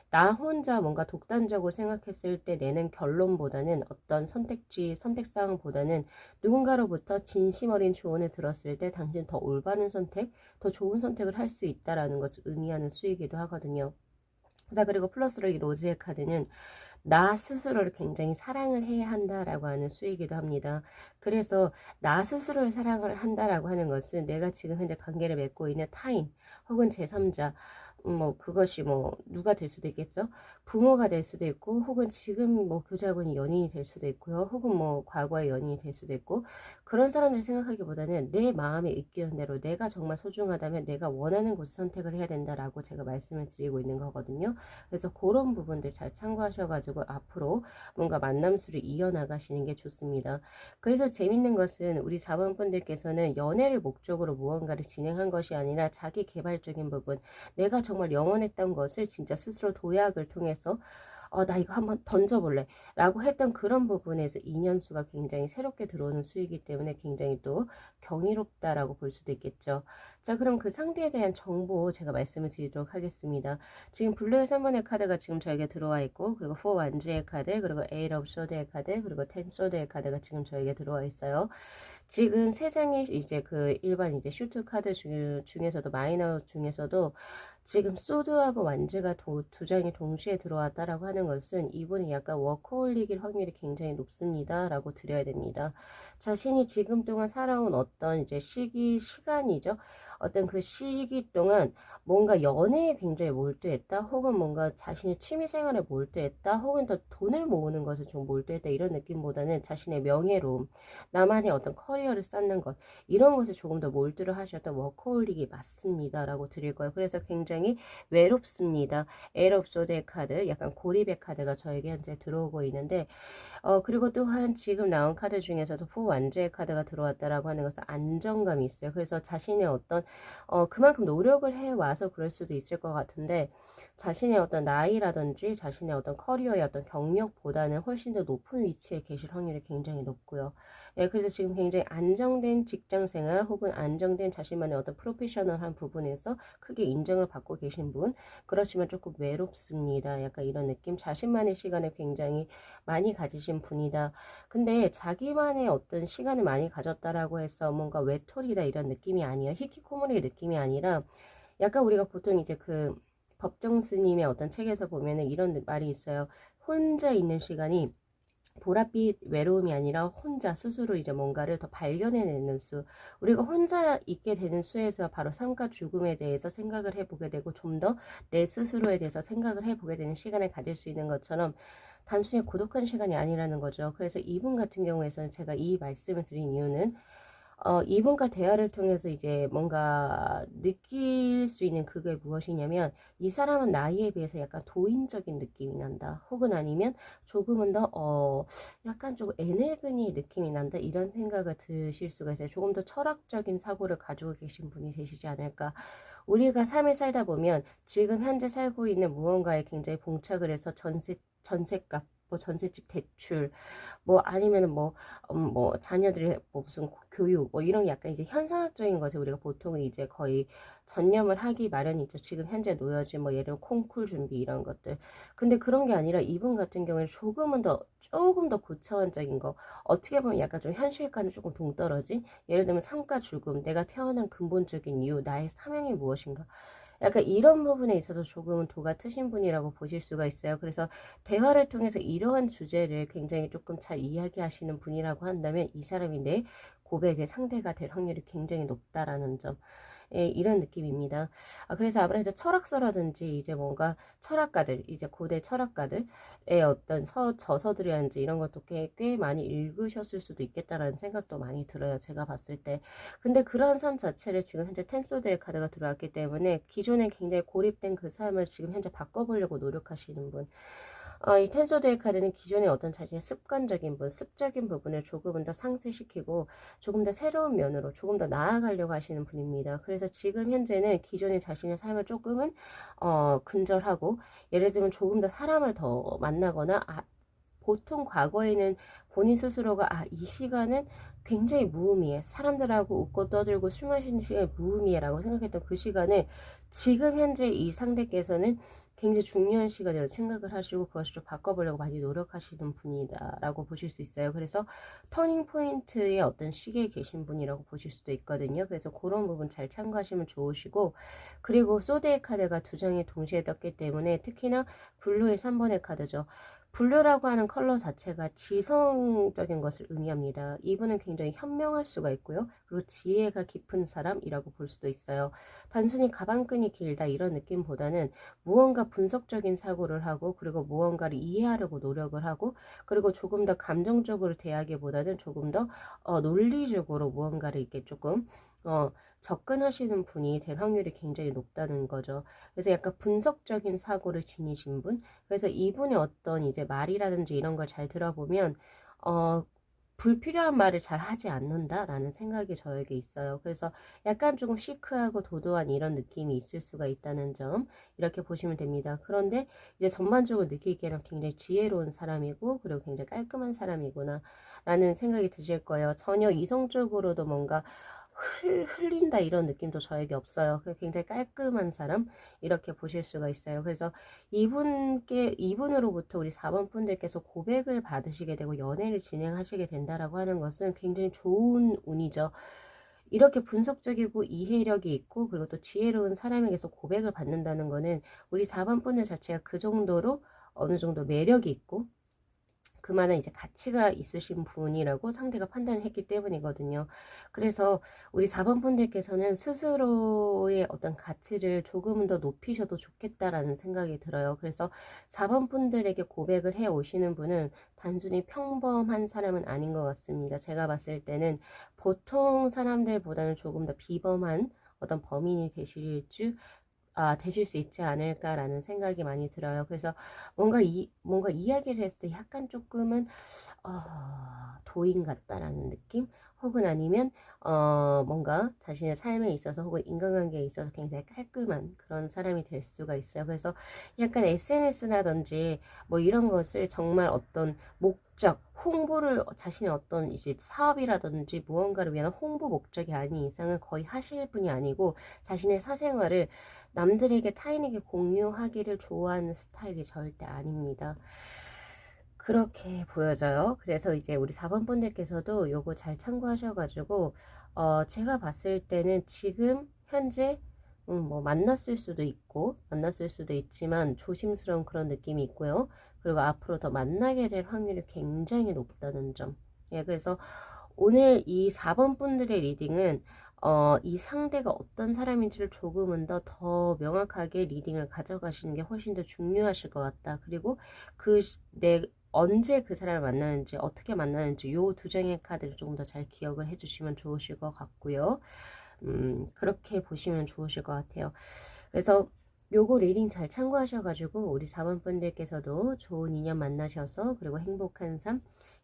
나 혼자 뭔가 독단적으로 생각했을 때 내는 결론보다는 어떤 선택사항보다는 누군가로부터 진심 어린 조언을 들었을 때 당신 더 올바른 선택, 더 좋은 선택을 할 수 있다라는 것을 의미하는 수이기도 하거든요. 자, 그리고 플러스로 이 로즈의 카드는 나 스스로를 굉장히 사랑을 해야 한다라고 하는 수이기도 합니다. 그래서 나 스스로를 사랑을 한다라고 하는 것은 내가 지금 현재 관계를 맺고 있는 타인 혹은 제3자 뭐 그것이 뭐 누가 될 수도 있겠죠. 부모가 될 수도 있고 혹은 지금 뭐 교제하고 있는 연인이 될 수도 있고요. 혹은 뭐 과거의 연인이 될 수도 있고 그런 사람들 생각하기보다는 내 마음에 이끄는 대로 내가 정말 소중하다면 내가 원하는 곳을 선택을 해야 된다라고 제가 말씀을 드리고 있는 거거든요. 그래서 그런 부분들 잘 참고하셔가지고 앞으로 뭔가 만남수를 이어나가시는 게 좋습니다. 그래서 재밌는 것은 우리 4번 분들께서는 연애를 목적으로 무언가를 진행한 것이 아니라 자기 개발적인 부분 내가 정말 영원했던 것을 진짜 스스로 도약을 통해서 나 이거 한번 던져볼래 라고 했던 그런 부분에서 인연수가 굉장히 새롭게 들어오는 수이기 때문에 굉장히 또 경이롭다라고 볼 수도 있겠죠. 자, 그럼 그 상대에 대한 정보 제가 말씀을 드리도록 하겠습니다. 지금 블루의 3번의 카드가 지금 저에게 들어와 있고 그리고 4 완즈의 카드 그리고 8 of 소드의 카드 그리고 10 소드의 카드가 지금 저에게 들어와 있어요. 지금 세 장의 이제 그 일반 이제 슈트 카드 중에서도 마이너 중에서도 지금 소드하고 완즈가 두 장이 동시에 들어왔다라고 하는 것은 이분이 약간 워커홀릭일 확률이 굉장히 높습니다. 라고 드려야 됩니다. 자신이 지금 동안 살아온 어떤 이제 시간이죠. 어떤 그 시기 동안 뭔가 연애에 굉장히 몰두했다. 혹은 뭔가 자신의 취미생활에 몰두했다. 혹은 더 돈을 모으는 것에 좀 몰두했다. 이런 느낌보다는 자신의 명예로움, 나만의 어떤 커리어를 쌓는 것 이런 것에 조금 더 몰두를 하셨던 워커홀릭이 맞습니다. 라고 드릴 거예요. 그래서 굉장히 외롭습니다. 에럽소드의 카드, 약간 고립의 카드가 저에게 현재 들어오고 있는데 그리고 또한 지금 나온 카드 중에서도 4 완주의 카드가 들어왔다라고 하는 것은 안정감이 있어요. 그래서 자신의 어떤 그만큼 노력을 해와서 그럴 수도 있을 것 같은데 자신의 어떤 나이라든지 자신의 어떤 커리어의 어떤 경력보다는 훨씬 더 높은 위치에 계실 확률이 굉장히 높고요. 예, 그래서 지금 굉장히 안정된 직장생활 혹은 안정된 자신만의 어떤 프로페셔널한 부분에서 크게 인정을 받고 계신 분 그렇지만 조금 외롭습니다. 약간 이런 느낌 자신만의 시간을 굉장히 많이 가지신 분이다. 근데 자기만의 어떤 시간을 많이 가졌다라고 해서 뭔가 외톨이다 이런 느낌이 아니에요. 히키코모리의 느낌이 아니라 약간 우리가 보통 이제 그 법정 스님의 어떤 책에서 보면은 이런 말이 있어요. 혼자 있는 시간이 보랏빛 외로움이 아니라 혼자 스스로 이제 뭔가를 더 발견해내는 수. 우리가 혼자 있게 되는 수에서 바로 삶과 죽음에 대해서 생각을 해보게 되고 좀 더 내 스스로에 대해서 생각을 해보게 되는 시간을 가질 수 있는 것처럼 단순히 고독한 시간이 아니라는 거죠. 그래서 이분 같은 경우에서는 제가 이 말씀을 드린 이유는 이분과 대화를 통해서 이제 뭔가 느낄 수 있는 그게 무엇이냐면 이 사람은 나이에 비해서 약간 도인적인 느낌이 난다. 혹은 아니면 조금은 더 약간 좀 에너그니 느낌이 난다. 이런 생각을 드실 수가 있어요. 조금 더 철학적인 사고를 가지고 계신 분이 되시지 않을까. 우리가 삶을 살다 보면 지금 현재 살고 있는 무언가에 굉장히 봉착을 해서 전세값 뭐 전셋집 대출 뭐 아니면은 뭐 자녀들의 뭐 무슨 교육 뭐 이런 약간 이제 현상학적인 것에 우리가 보통 이제 거의 전념을 하기 마련이죠. 지금 현재 놓여진 뭐 예를 들어 콩쿨 준비 이런 것들. 근데 그런 게 아니라 이분 같은 경우에는 조금 더 고차원적인 거 어떻게 보면 약간 좀 현실과는 조금 동떨어진 예를 들면 삶과 죽음 내가 태어난 근본적인 이유 나의 사명이 무엇인가 약간 이런 부분에 있어서 조금은 도가 트신 분이라고 보실 수가 있어요. 그래서 대화를 통해서 이러한 주제를 굉장히 조금 잘 이야기하시는 분이라고 한다면 이 사람이 내 고백의 상대가 될 확률이 굉장히 높다라는 점. 예, 이런 느낌입니다. 그래서 아무래도 철학서라든지 이제 뭔가 철학가들, 이제 고대 철학가들의 어떤 저서들이라든지 이런 것도 꽤 많이 읽으셨을 수도 있겠다라는 생각도 많이 들어요. 제가 봤을 때. 근데 그런 삶 자체를 지금 현재 텐소드의 카드가 들어왔기 때문에 기존에 굉장히 고립된 그 삶을 지금 현재 바꿔보려고 노력하시는 분. 이 텐소드의 카드는 기존의 어떤 자신의 습관적인 습적인 부분을 조금은 더 상쇄시키고 조금 더 새로운 면으로 조금 더 나아가려고 하시는 분입니다. 그래서 지금 현재는 기존의 자신의 삶을 조금은 근절하고, 예를 들면 조금 더 사람을 더 만나거나, 보통 과거에는 본인 스스로가 이 시간은 굉장히 무의미해, 사람들하고 웃고 떠들고 술 마시는 시간이 무의미해 라고 생각했던 그 시간을 지금 현재 이 상대께서는 굉장히 중요한 시간이라고 생각을 하시고 그것을 좀 바꿔보려고 많이 노력하시는 분이다 라고 보실 수 있어요. 그래서 터닝 포인트의 어떤 시기에 계신 분이라고 보실 수도 있거든요. 그래서 그런 부분 잘 참고하시면 좋으시고, 그리고 소드의 카드가 두 장이 동시에 떴기 때문에 특히나 블루의 3번의 카드죠. 블루라고 하는 컬러 자체가 지성적인 것을 의미합니다. 이분은 굉장히 현명할 수가 있고요. 그리고 지혜가 깊은 사람이라고 볼 수도 있어요. 단순히 가방끈이 길다 이런 느낌보다는 무언가 분석적인 사고를 하고, 그리고 무언가를 이해하려고 노력을 하고, 그리고 조금 더 감정적으로 대하기보다는 조금 더 논리적으로 무언가를 이렇게 조금 접근하시는 분이 될 확률이 굉장히 높다는 거죠. 그래서 약간 분석적인 사고를 지니신 분. 그래서 이분의 어떤 이제 말이라든지 이런 걸 잘 들어보면 불필요한 말을 잘 하지 않는다라는 생각이 저에게 있어요. 그래서 약간 조금 시크하고 도도한 이런 느낌이 있을 수가 있다는 점, 이렇게 보시면 됩니다. 그런데 이제 전반적으로 느끼기에는 굉장히 지혜로운 사람이고, 그리고 굉장히 깔끔한 사람이구나 라는 생각이 드실 거예요. 전혀 이성적으로도 뭔가 흘린다 이런 느낌도 저에게 없어요. 굉장히 깔끔한 사람, 이렇게 보실 수가 있어요. 그래서 이분으로부터 우리 4번 분들께서 고백을 받으시게 되고 연애를 진행하시게 된다라고 하는 것은 굉장히 좋은 운이죠. 이렇게 분석적이고 이해력이 있고, 그리고 또 지혜로운 사람에게서 고백을 받는다는 거는 우리 4번 분들 자체가 그 정도로 어느 정도 매력이 있고 그만한 이제 가치가 있으신 분이라고 상대가 판단했기 때문이거든요. 그래서 우리 4번 분들께서는 스스로의 어떤 가치를 조금 더 높이셔도 좋겠다라는 생각이 들어요. 그래서 4번 분들에게 고백을 해 오시는 분은 단순히 평범한 사람은 아닌 것 같습니다. 제가 봤을 때는 보통 사람들보다는 조금 더 비범한 어떤 범인이 되실 수 있지 않을까라는 생각이 많이 들어요. 그래서 뭔가 이야기를 했을 때 약간 조금은 도인 같다라는 느낌, 혹은 아니면 뭔가 자신의 삶에 있어서 혹은 인간관계에 있어서 굉장히 깔끔한 그런 사람이 될 수가 있어요. 그래서 약간 SNS라든지 뭐 이런 것을 정말 어떤 목적, 홍보를 자신의 어떤 이제 사업이라든지 무언가를 위한 홍보 목적이 아닌 이상은 거의 하실 분이 아니고, 자신의 사생활을 남들에게 타인에게 공유하기를 좋아하는 스타일이 절대 아닙니다. 그렇게 보여져요. 그래서 이제 우리 4번 분들께서도 요거 잘 참고하셔가지고 제가 봤을 때는 지금 현재 뭐 만났을 수도 있지만 조심스러운 그런 느낌이 있고요. 그리고 앞으로 더 만나게 될 확률이 굉장히 높다는 점. 예, 그래서 오늘 이 4번 분들의 리딩은 이 상대가 어떤 사람인지를 조금은 더 명확하게 리딩을 가져가시는 게 훨씬 더 중요하실 것 같다. 그리고 언제 그 사람을 만나는지, 어떻게 만나는지, 요 두 장의 카드를 조금 더 잘 기억을 해주시면 좋으실 것 같고요. 그렇게 보시면 좋으실 것 같아요. 그래서 요거 리딩 잘 참고하셔가지고 우리 4번 분들께서도 좋은 인연 만나셔서, 그리고 행복한 삶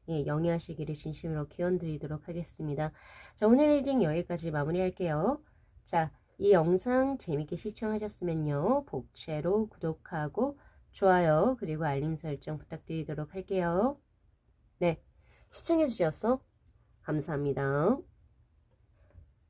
영위하시기를 진심으로 기원 드리도록 하겠습니다. 자, 오늘 리딩 여기까지 마무리할게요. 자, 이 영상 재밌게 시청하셨으면요, 복채로 구독하고 좋아요, 그리고 알림 설정 부탁드리도록 할게요. 네, 시청해주셔서 감사합니다.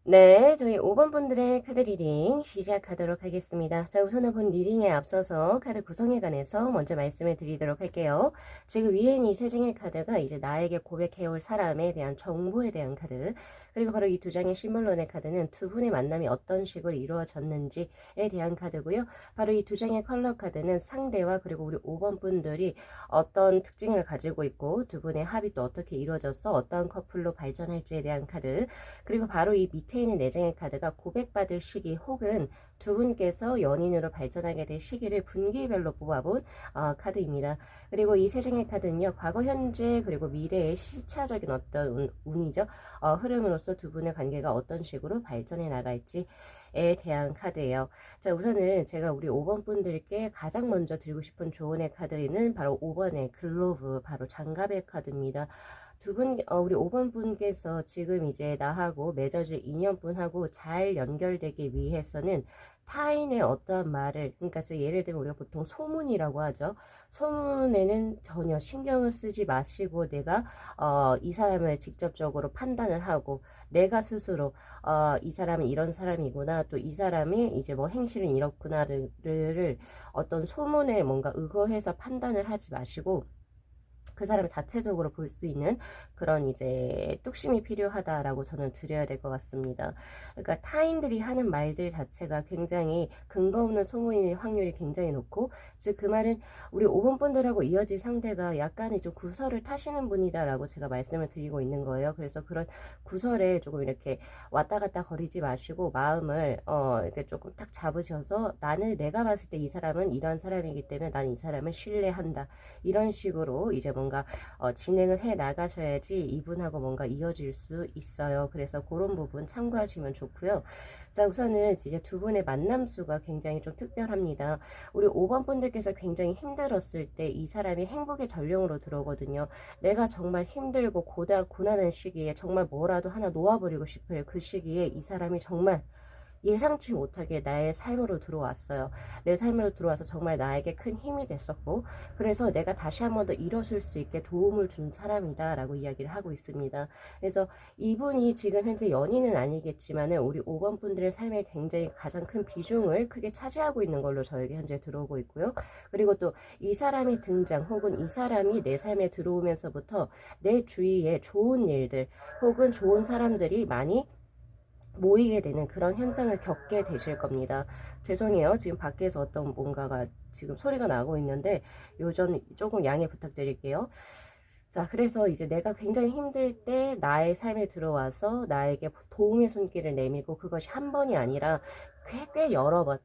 네, 저희 5번 분들의 카드 리딩 시작하도록 하겠습니다. 자, 우선은 본 리딩에 앞서서 카드 구성에 관해서 먼저 말씀을 드리도록 할게요. 지금 위에 있는 이 세 장의 카드가 이제 나에게 고백해올 사람에 대한 정보에 대한 카드, 그리고 바로 이 두 장의 심볼론의 카드는 두 분의 만남이 어떤 식으로 이루어졌는지에 대한 카드고요. 바로 이 두 장의 컬러 카드는 상대와 그리고 우리 5번 분들이 어떤 특징을 가지고 있고, 두 분의 합이 또 어떻게 이루어져서 어떤 커플로 발전할지에 대한 카드, 그리고 바로 이 밑에 있는 4장의 카드가 고백받을 시기 혹은 두 분께서 연인으로 발전하게 될 시기를 분기별로 뽑아본 카드입니다. 그리고 이 3장의 카드는요, 과거, 현재, 그리고 미래의 시차적인 어떤 운이죠. 흐름으로서 두 분의 관계가 어떤 식으로 발전해 나갈지 대한 카드예요. 자, 우선은 제가 우리 5번 분들께 가장 먼저 드리고 싶은 조언의 카드는 바로 5번의 글로브, 바로 장갑의 카드입니다. 우리 5번 분께서 지금 이제 나하고 맺어질 인연분하고 잘 연결되기 위해서는 타인의 어떠한 말을, 그러니까 예를 들면 우리가 보통 소문이라고 하죠. 소문에는 전혀 신경을 쓰지 마시고 내가 이 사람을 직접적으로 판단을 하고 내가 스스로 이 사람은 이런 사람이구나, 또 이 사람이 이제 뭐 행실은 이렇구나를 어떤 소문에 뭔가 의거해서 판단을 하지 마시고 그 사람을 자체적으로 볼 수 있는 그런 이제 뚝심이 필요하다라고 저는 드려야 될 것 같습니다. 그러니까 타인들이 하는 말들 자체가 굉장히 근거 없는 소문일 확률이 굉장히 높고, 즉 그 말은 우리 5번 분들하고 이어질 상대가 약간의 좀 구설을 타시는 분이다라고 제가 말씀을 드리고 있는 거예요. 그래서 그런 구설에 조금 이렇게 왔다 갔다 거리지 마시고 마음을 이렇게 조금 딱 잡으셔서, 내가 봤을 때 이 사람은 이런 사람이기 때문에 나는 이 사람을 신뢰한다, 이런 식으로 이제 뭔가 진행을 해 나가셔야지 이분하고 뭔가 이어질 수 있어요. 그래서 그런 부분 참고하시면 좋고요. 자, 우선은 이제 두 분의 만남 수가 굉장히 좀 특별합니다. 우리 5번 분들께서 굉장히 힘들었을 때 이 사람이 행복의 전령으로 들어오거든요. 내가 정말 힘들고 고난한 시기에 정말 뭐라도 하나 놓아버리고 싶을 그 시기에 이 사람이 정말 예상치 못하게 나의 삶으로 들어왔어요. 내 삶으로 들어와서 정말 나에게 큰 힘이 됐었고, 그래서 내가 다시 한 번 더 일어설 수 있게 도움을 준 사람이다 라고 이야기를 하고 있습니다. 그래서 이분이 지금 현재 연인은 아니겠지만은 우리 5번 분들의 삶에 굉장히 가장 큰 비중을 크게 차지하고 있는 걸로 저에게 현재 들어오고 있고요. 그리고 또 이 사람의 등장, 혹은 이 사람이 내 삶에 들어오면서부터 내 주위에 좋은 일들 혹은 좋은 사람들이 많이 모이게 되는 그런 현상을 겪게 되실 겁니다. 죄송해요. 지금 밖에서 어떤 뭔가가 지금 소리가 나고 있는데 요점 조금 양해 부탁드릴게요. 자, 그래서 이제 내가 굉장히 힘들 때 나의 삶에 들어와서 나에게 도움의 손길을 내밀고, 그것이 한 번이 아니라 꽤 여러 번,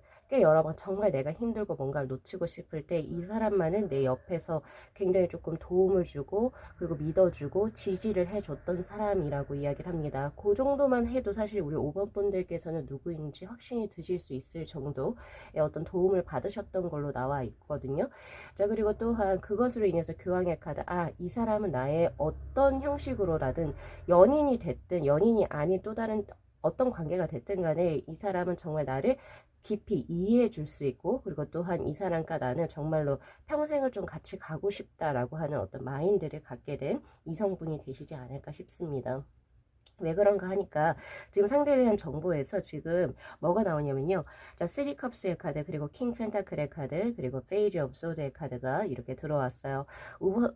정말 내가 힘들고 뭔가를 놓치고 싶을 때 이 사람만은 내 옆에서 굉장히 조금 도움을 주고, 그리고 믿어주고 지지를 해줬던 사람이라고 이야기를 합니다. 그 정도만 해도 사실 우리 5번 분들께서는 누구인지 확신이 드실 수 있을 정도의 어떤 도움을 받으셨던 걸로 나와 있거든요. 자, 그리고 또한 그것으로 인해서 교황의 카드, 이 사람은 나의 어떤 형식으로라든, 연인이 됐든 연인이 아닌 또 다른 어떤 관계가 됐든 간에 이 사람은 정말 나를 깊이 이해해 줄 수 있고, 그리고 또한 이 사람과 나는 정말로 평생을 좀 같이 가고 싶다라고 하는 어떤 마인드를 갖게 된 이성분이 되시지 않을까 싶습니다. 왜 그런가 하니까 지금 상대에 대한 정보에서 지금 뭐가 나오냐면요. 자, 3컵스의 카드, 그리고 킹 펜타클의 카드, 그리고 페이지 오브 소드의 카드가 이렇게 들어왔어요.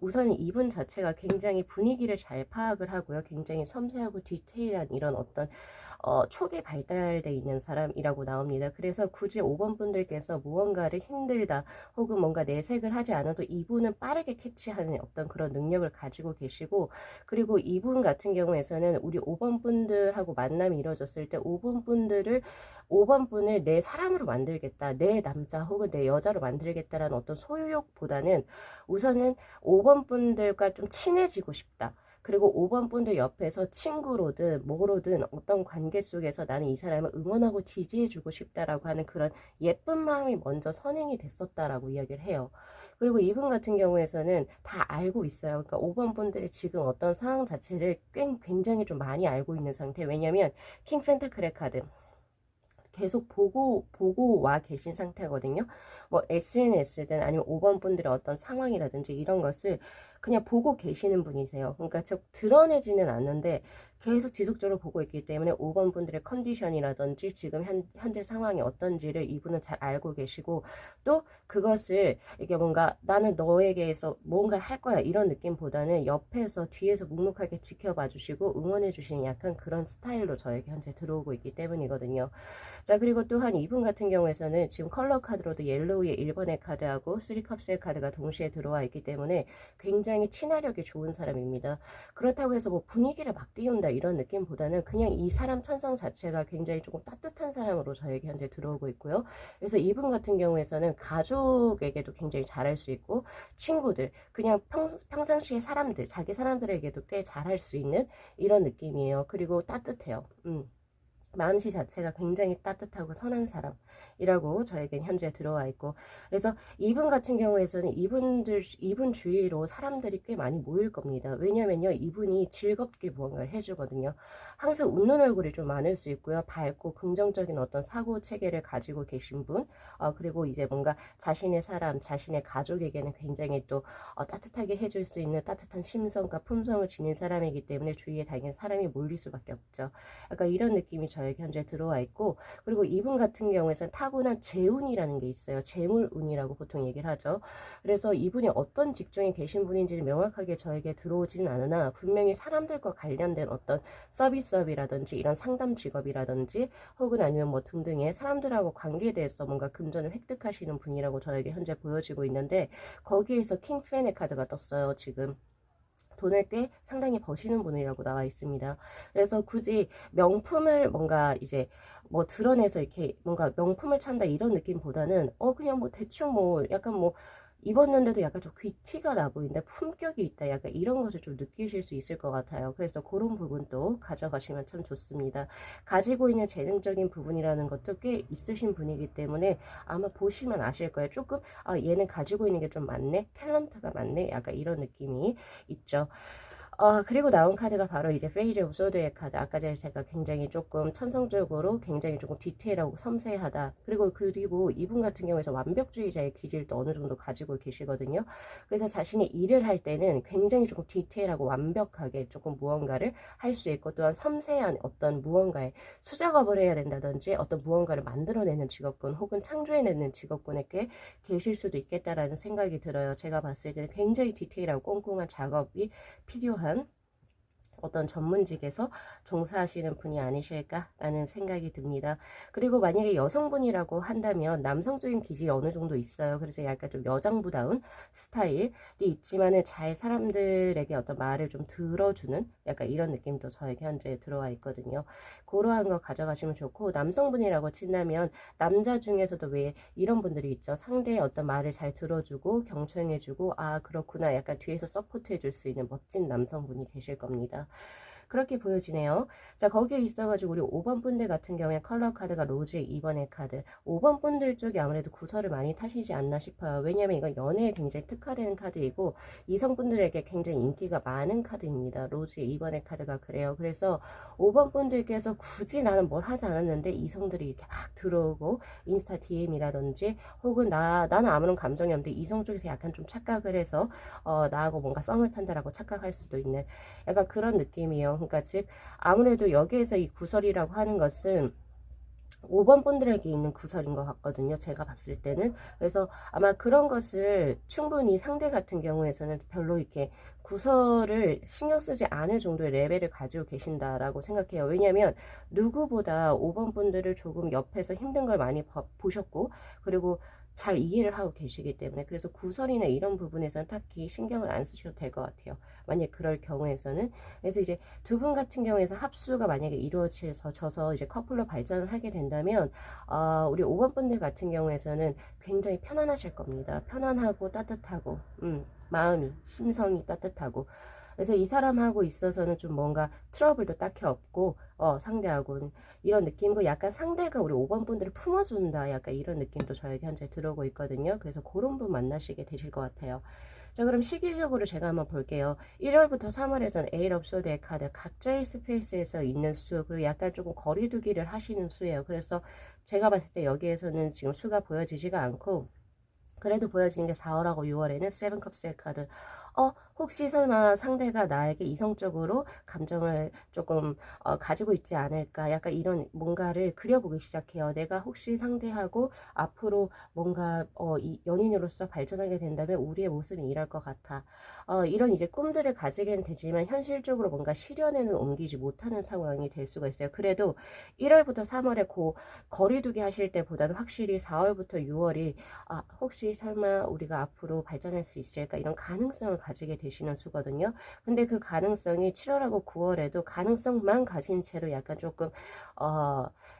우선 이분 자체가 굉장히 분위기를 잘 파악을 하고요. 굉장히 섬세하고 디테일한 이런 어떤 촉이 발달되어 있는 사람이라고 나옵니다. 그래서 굳이 5번 분들께서 무언가를 힘들다 혹은 뭔가 내색을 하지 않아도 이분은 빠르게 캐치하는 어떤 그런 능력을 가지고 계시고, 그리고 이분 같은 경우에서는 우리 5번 분들하고 만남이 이루어졌을 때 5번 분을 내 사람으로 만들겠다, 내 남자 혹은 내 여자로 만들겠다라는 어떤 소유욕보다는 우선은 5번 분들과 좀 친해지고 싶다. 그리고 5번 분들 옆에서 친구로든 뭐로든 어떤 관계 속에서 나는 이 사람을 응원하고 지지해주고 싶다라고 하는 그런 예쁜 마음이 먼저 선행이 됐었다라고 이야기를 해요. 그리고 이분 같은 경우에서는 다 알고 있어요. 그러니까 5번 분들이 지금 어떤 상황 자체를 굉장히 좀 많이 알고 있는 상태. 왜냐면 킹 펜타클의 카드 계속 보고 와 계신 상태거든요. 뭐 SNS든 아니면 5번 분들의 어떤 상황이라든지 이런 것을 그냥 보고 계시는 분이세요. 그러니까 즉 드러내지는 않는데 계속 지속적으로 보고 있기 때문에 5번 분들의 컨디션이라든지 지금 현재 상황이 어떤지를 이분은 잘 알고 계시고, 또 그것을 이게 뭔가 나는 너에게서 뭔가를 할 거야 이런 느낌보다는 옆에서 뒤에서 묵묵하게 지켜봐 주시고 응원해 주시는 약간 그런 스타일로 저에게 현재 들어오고 있기 때문이거든요. 자, 그리고 또한 이분 같은 경우에서는 지금 컬러 카드로도 옐로우의 1번의 카드하고 3컵스의 카드가 동시에 들어와 있기 때문에 굉장히 친화력이 좋은 사람입니다. 그렇다고 해서 뭐 분위기를 막 띄운다 이런 느낌보다는 그냥 이 사람 천성 자체가 굉장히 조금 따뜻한 사람으로 저에게 현재 들어오고 있고요. 그래서 이분 같은 경우에서는 가족에게도 굉장히 잘할 수 있고, 친구들, 그냥 평상시의 사람들, 자기 사람들에게도 꽤 잘할 수 있는 이런 느낌이에요. 그리고 따뜻해요. 마음씨 자체가 굉장히 따뜻하고 선한 사람이라고 저에겐 현재 들어와 있고, 그래서 이분 같은 경우에서는 이분 주위로 사람들이 꽤 많이 모일 겁니다. 왜냐면요, 이분이 즐겁게 무언가를 해주거든요. 항상 웃는 얼굴이 좀 많을 수 있고요. 밝고 긍정적인 어떤 사고 체계를 가지고 계신 분, 그리고 이제 뭔가 자신의 사람, 자신의 가족에게는 굉장히 또 따뜻하게 해줄 수 있는 따뜻한 심성과 품성을 지닌 사람이기 때문에 주위에 당연히 사람이 몰릴 수밖에 없죠. 약간 이런 느낌이 저에게 현재 들어와 있고, 그리고 이분 같은 경우에는 타고난 재운이라는 게 있어요. 재물운이라고 보통 얘기를 하죠. 그래서 이분이 어떤 직종에 계신 분인지는 명확하게 저에게 들어오지는 않으나, 분명히 사람들과 관련된 어떤 서비스업이라든지 이런 상담 직업이라든지 혹은 아니면 뭐 등등의 사람들하고 관계에 대해서 뭔가 금전을 획득하시는 분이라고 저에게 현재 보여지고 있는데, 거기에서 킹팬의 카드가 떴어요. 지금 돈을 꽤 상당히 버시는 분이라고 나와 있습니다. 그래서 굳이 명품을 뭔가 이제 뭐 드러내서 이렇게 뭔가 명품을 찬다 이런 느낌보다는 그냥 뭐 대충 뭐 약간 뭐 입었는데도 약간 좀 귀티가 나 보인다, 품격이 있다, 약간 이런 것을 좀 느끼실 수 있을 것 같아요. 그래서 그런 부분도 가져가시면 참 좋습니다. 가지고 있는 재능적인 부분이라는 것도 꽤 있으신 분이기 때문에 아마 보시면 아실 거예요. 조금 얘는 가지고 있는 게 좀 많네, 탤런트가 많네, 약간 이런 느낌이 있죠. 그리고 나온 카드가 바로 이제 페이지 오브 소드의 카드. 아까 전에 제가 굉장히 조금 천성적으로 굉장히 조금 디테일하고 섬세하다. 그리고 이분 같은 경우에서 완벽주의자의 기질을 또 어느 정도 가지고 계시거든요. 그래서 자신이 일을 할 때는 굉장히 조금 디테일하고 완벽하게 조금 무언가를 할 수 있고, 또한 섬세한 어떤 무언가에 수작업을 해야 된다든지 어떤 무언가를 만들어내는 직업군 혹은 창조해내는 직업군에 꽤 계실 수도 있겠다라는 생각이 들어요. 제가 봤을 때는 굉장히 디테일하고 꼼꼼한 작업이 필요한 어떤 전문직에서 종사하시는 분이 아니실까라는 생각이 듭니다. 그리고 만약에 여성분이라고 한다면 남성적인 기질이 어느 정도 있어요. 그래서 약간 좀 여장부다운 스타일이 있지만은 잘 사람들에게 어떤 말을 좀 들어주는 약간 이런 느낌도 저에게 현재 들어와 있거든요. 그러한 거 가져가시면 좋고, 남성분이라고 친다면 남자 중에서도 왜 이런 분들이 있죠. 상대의 어떤 말을 잘 들어주고 경청해주고, 그렇구나, 약간 뒤에서 서포트해줄 수 있는 멋진 남성분이 되실 겁니다. 그렇게 보여지네요. 자, 거기에 있어가지고 우리 5번 분들 같은 경우에 컬러 카드가 로즈의 2번의 카드. 5번 분들 쪽이 아무래도 구설을 많이 타시지 않나 싶어요. 왜냐면 이건 연애에 굉장히 특화되는 카드이고 이성분들에게 굉장히 인기가 많은 카드입니다. 로즈의 2번의 카드가 그래요. 그래서 5번 분들께서 굳이 나는 뭘 하지 않았는데 이성들이 이렇게 막 들어오고 인스타 DM이라든지 혹은 나는 아무런 감정이 없는데 이성 쪽에서 약간 좀 착각을 해서 나하고 뭔가 썸을 탄다라고 착각할 수도 있는 약간 그런 느낌이에요. 그러니까 즉 아무래도 여기에서 이 구설이라고 하는 것은 5번 분들에게 있는 구설인 것 같거든요. 제가 봤을 때는. 그래서 아마 그런 것을 충분히 상대 같은 경우에서는 별로 이렇게 구설을 신경 쓰지 않을 정도의 레벨을 가지고 계신다라고 생각해요. 왜냐하면 누구보다 5번 분들을 조금 옆에서 힘든 걸 많이 보셨고, 그리고 잘 이해를 하고 계시기 때문에, 그래서 구설이나 이런 부분에서는 딱히 신경을 안 쓰셔도 될 것 같아요. 만약 그럴 경우에서는. 그래서 이제 두 분 같은 경우에서 합수가 만약에 이루어져서 이제 커플로 발전을 하게 된다면 우리 5번 분들 같은 경우에서는 굉장히 편안하실 겁니다. 편안하고 따뜻하고 마음이 심성이 따뜻하고, 그래서 이 사람하고 있어서는 좀 뭔가 트러블도 딱히 없고 상대하고는 이런 느낌이고, 약간 상대가 우리 5번 분들을 품어준다, 약간 이런 느낌도 저에게 현재 들어오고 있거든요. 그래서 그런 분 만나시게 되실 것 같아요. 자, 그럼 시기적으로 제가 한번 볼게요. 1월부터 3월에서는 에잇 오브 소드의 카드, 각자의 스페이스에서 있는 수, 그리고 약간 조금 거리두기를 하시는 수예요. 그래서 제가 봤을 때 여기에서는 지금 수가 보여지지가 않고, 그래도 보여지는 게 4월하고 6월에는 세븐컵스의 카드. 혹시 설마 상대가 나에게 이성적으로 감정을 조금 가지고 있지 않을까, 약간 이런 뭔가를 그려보기 시작해요. 내가 혹시 상대하고 앞으로 뭔가 이 연인으로서 발전하게 된다면 우리의 모습이 이럴 것 같아. 이런 이제 꿈들을 가지게는 되지만 현실적으로 뭔가 실현에는 옮기지 못하는 상황이 될 수가 있어요. 그래도 1월부터 3월에 거리두기 하실 때보다는 확실히 4월부터 6월이 혹시 설마 우리가 앞으로 발전할 수 있을까, 이런 가능성을 가지게 되시는 수거든요. 근데 그 가능성이 7월하고 9월에도 가능성만 가진 채로 약간 조금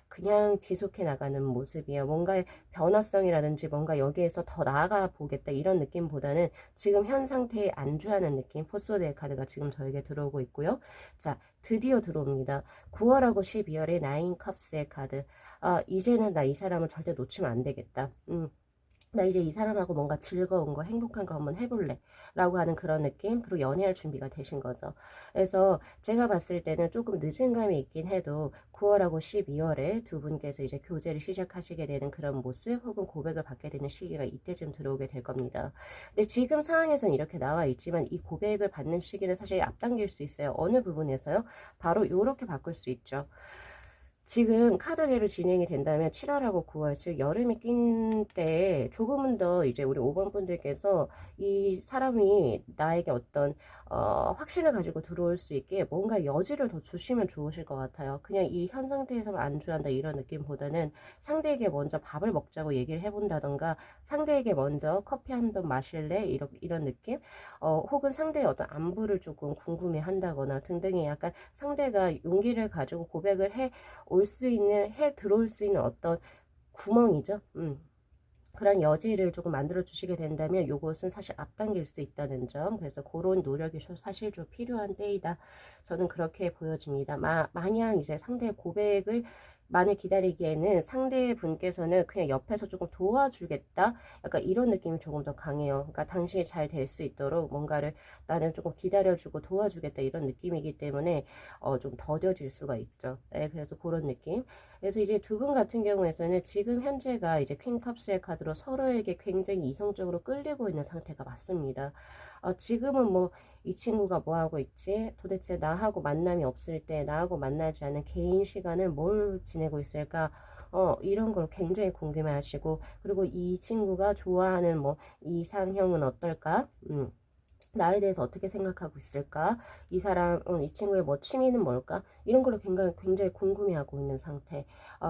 그냥 지속해 나가는 모습이에요. 뭔가 변화성이라든지 뭔가 여기에서 더 나아가 보겠다 이런 느낌보다는 지금 현 상태에 안주하는 느낌. 포소드의 카드가 지금 저에게 들어오고 있고요. 자, 드디어 들어옵니다. 9월하고 12월에 나인 컵스의 카드. 이제는 나 이 사람을 절대 놓치면 안 되겠다. 나 이제 이 사람하고 뭔가 즐거운 거, 행복한 거 한번 해볼래. 라고 하는 그런 느낌, 그리고 연애할 준비가 되신 거죠. 그래서 제가 봤을 때는 조금 늦은 감이 있긴 해도 9월하고 12월에 두 분께서 이제 교제를 시작하시게 되는 그런 모습, 혹은 고백을 받게 되는 시기가 이때쯤 들어오게 될 겁니다. 근데 지금 상황에서는 이렇게 나와 있지만 이 고백을 받는 시기는 사실 앞당길 수 있어요. 어느 부분에서요? 바로 이렇게 바꿀 수 있죠. 지금 카드계로 진행이 된다면 7월하고 9월, 즉 여름이 낀 때에 조금은 더 이제 우리 5번 분들께서 이 사람이 나에게 어떤 확신을 가지고 들어올 수 있게 뭔가 여지를 더 주시면 좋으실 것 같아요. 그냥 이 현 상태에서만 안주한다 이런 느낌보다는 상대에게 먼저 밥을 먹자고 얘기를 해본다던가, 상대에게 먼저 커피 한 잔 마실래? 이런 느낌? 혹은 상대의 어떤 안부를 조금 궁금해 한다거나 등등의 약간 상대가 용기를 가지고 고백을 해 들어올 수 있는 어떤 구멍이죠. 그런 여지를 조금 만들어 주시게 된다면 요것은 사실 앞당길 수 있다는 점. 그래서 그런 노력이 사실 좀 필요한 때이다. 저는 그렇게 보여집니다. 마냥 이제 상대의 고백을 만을 기다리기에는 상대분께서는 그냥 옆에서 조금 도와주겠다, 약간 이런 느낌이 조금 더 강해요. 그러니까 당신이 잘 될 수 있도록 뭔가를 나는 조금 기다려주고 도와주겠다 이런 느낌이기 때문에 좀 더뎌질 수가 있죠. 네, 그래서 그런 느낌. 그래서 이제 두 분 같은 경우에서는 지금 현재가 이제 퀸 컵스의 카드로 서로에게 굉장히 이성적으로 끌리고 있는 상태가 맞습니다. 지금은 뭐 이 친구가 뭐 하고 있지? 도대체 나하고 만남이 없을 때 나하고 만나지 않은 개인 시간을 뭘 지내고 있을까? 이런 걸 굉장히 궁금해 하시고, 그리고 이 친구가 좋아하는 뭐 이상형은 어떨까? 나에 대해서 어떻게 생각하고 있을까? 이 사람, 이 친구의 뭐 취미는 뭘까? 이런 걸로 굉장히 궁금해하고 있는 상태.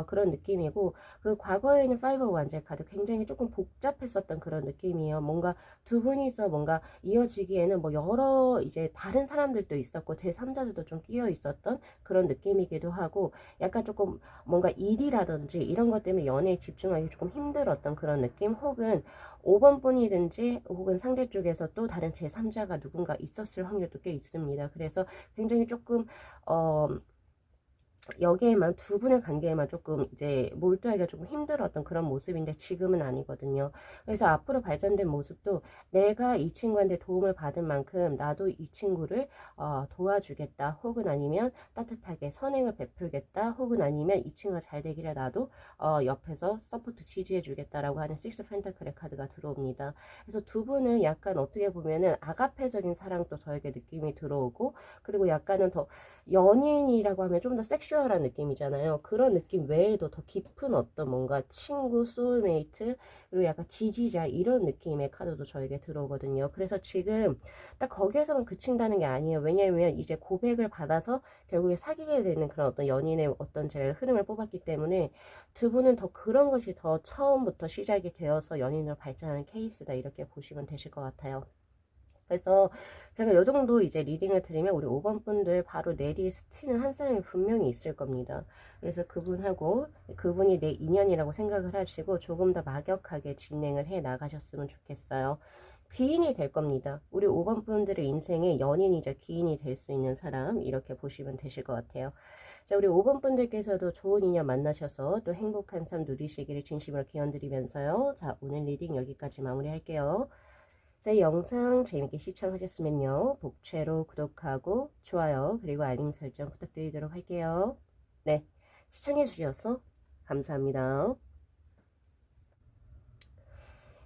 그런 느낌이고, 그 과거에 있는 파이브 완젤 카드 굉장히 조금 복잡했었던 그런 느낌이에요. 뭔가 두 분이서 뭔가 이어지기에는 뭐 여러 이제 다른 사람들도 있었고, 제3자들도 좀 끼어 있었던 그런 느낌이기도 하고, 약간 조금 뭔가 일이라든지 이런 것 때문에 연애에 집중하기 조금 힘들었던 그런 느낌, 혹은 5번 분이든지 혹은 상대 쪽에서 또 다른 제3자가 누군가 있었을 확률도 꽤 있습니다. 그래서 굉장히 조금 여기에만 두 분의 관계에만 조금 이제 몰두하기가 조금 힘들었던 그런 모습인데 지금은 아니거든요. 그래서 앞으로 발전된 모습도 내가 이 친구한테 도움을 받은 만큼 나도 이 친구를 도와주겠다, 혹은 아니면 따뜻하게 선행을 베풀겠다, 혹은 아니면 이 친구가 잘 되기를 나도 옆에서 서포트 지지해 주겠다라고 하는 식스 펜타클의 카드가 들어옵니다. 그래서 두 분은 약간 어떻게 보면은 아가페적인 사랑도 저에게 느낌이 들어오고, 그리고 약간은 더 연인이라고 하면 좀 더 섹슈얼한 느낌이잖아요. 그런 느낌 외에도 더 깊은 어떤 뭔가 친구, 소울메이트, 그리고 약간 지지자 이런 느낌의 카드도 저에게 들어오거든요. 그래서 지금 딱 거기에서만 그친다는 게 아니에요. 왜냐면 이제 고백을 받아서 결국에 사귀게 되는 그런 어떤 연인의 어떤 제가 흐름을 뽑았기 때문에 두 분은 더 그런 것이 더 처음부터 시작이 되어서 연인으로 발전하는 케이스다, 이렇게 보시면 되실 것 같아요. 그래서 제가 요 정도 이제 리딩을 드리면 우리 5번 분들 바로 내 뒤에 스치는 한 사람이 분명히 있을 겁니다. 그래서 그분하고 그분이 내 인연이라고 생각을 하시고 조금 더 막역하게 진행을 해 나가셨으면 좋겠어요. 귀인이 될 겁니다. 우리 5번 분들의 인생에 연인이자 귀인이 될 수 있는 사람, 이렇게 보시면 되실 것 같아요. 자, 우리 5번 분들께서도 좋은 인연 만나셔서 또 행복한 삶 누리시기를 진심으로 기원드리면서요. 자, 오늘 리딩 여기까지 마무리할게요. 자, 이 영상 재밌게 시청하셨으면요, 복채로 구독하고 좋아요 그리고 알림 설정 부탁드리도록 할게요. 네, 시청해 주셔서 감사합니다.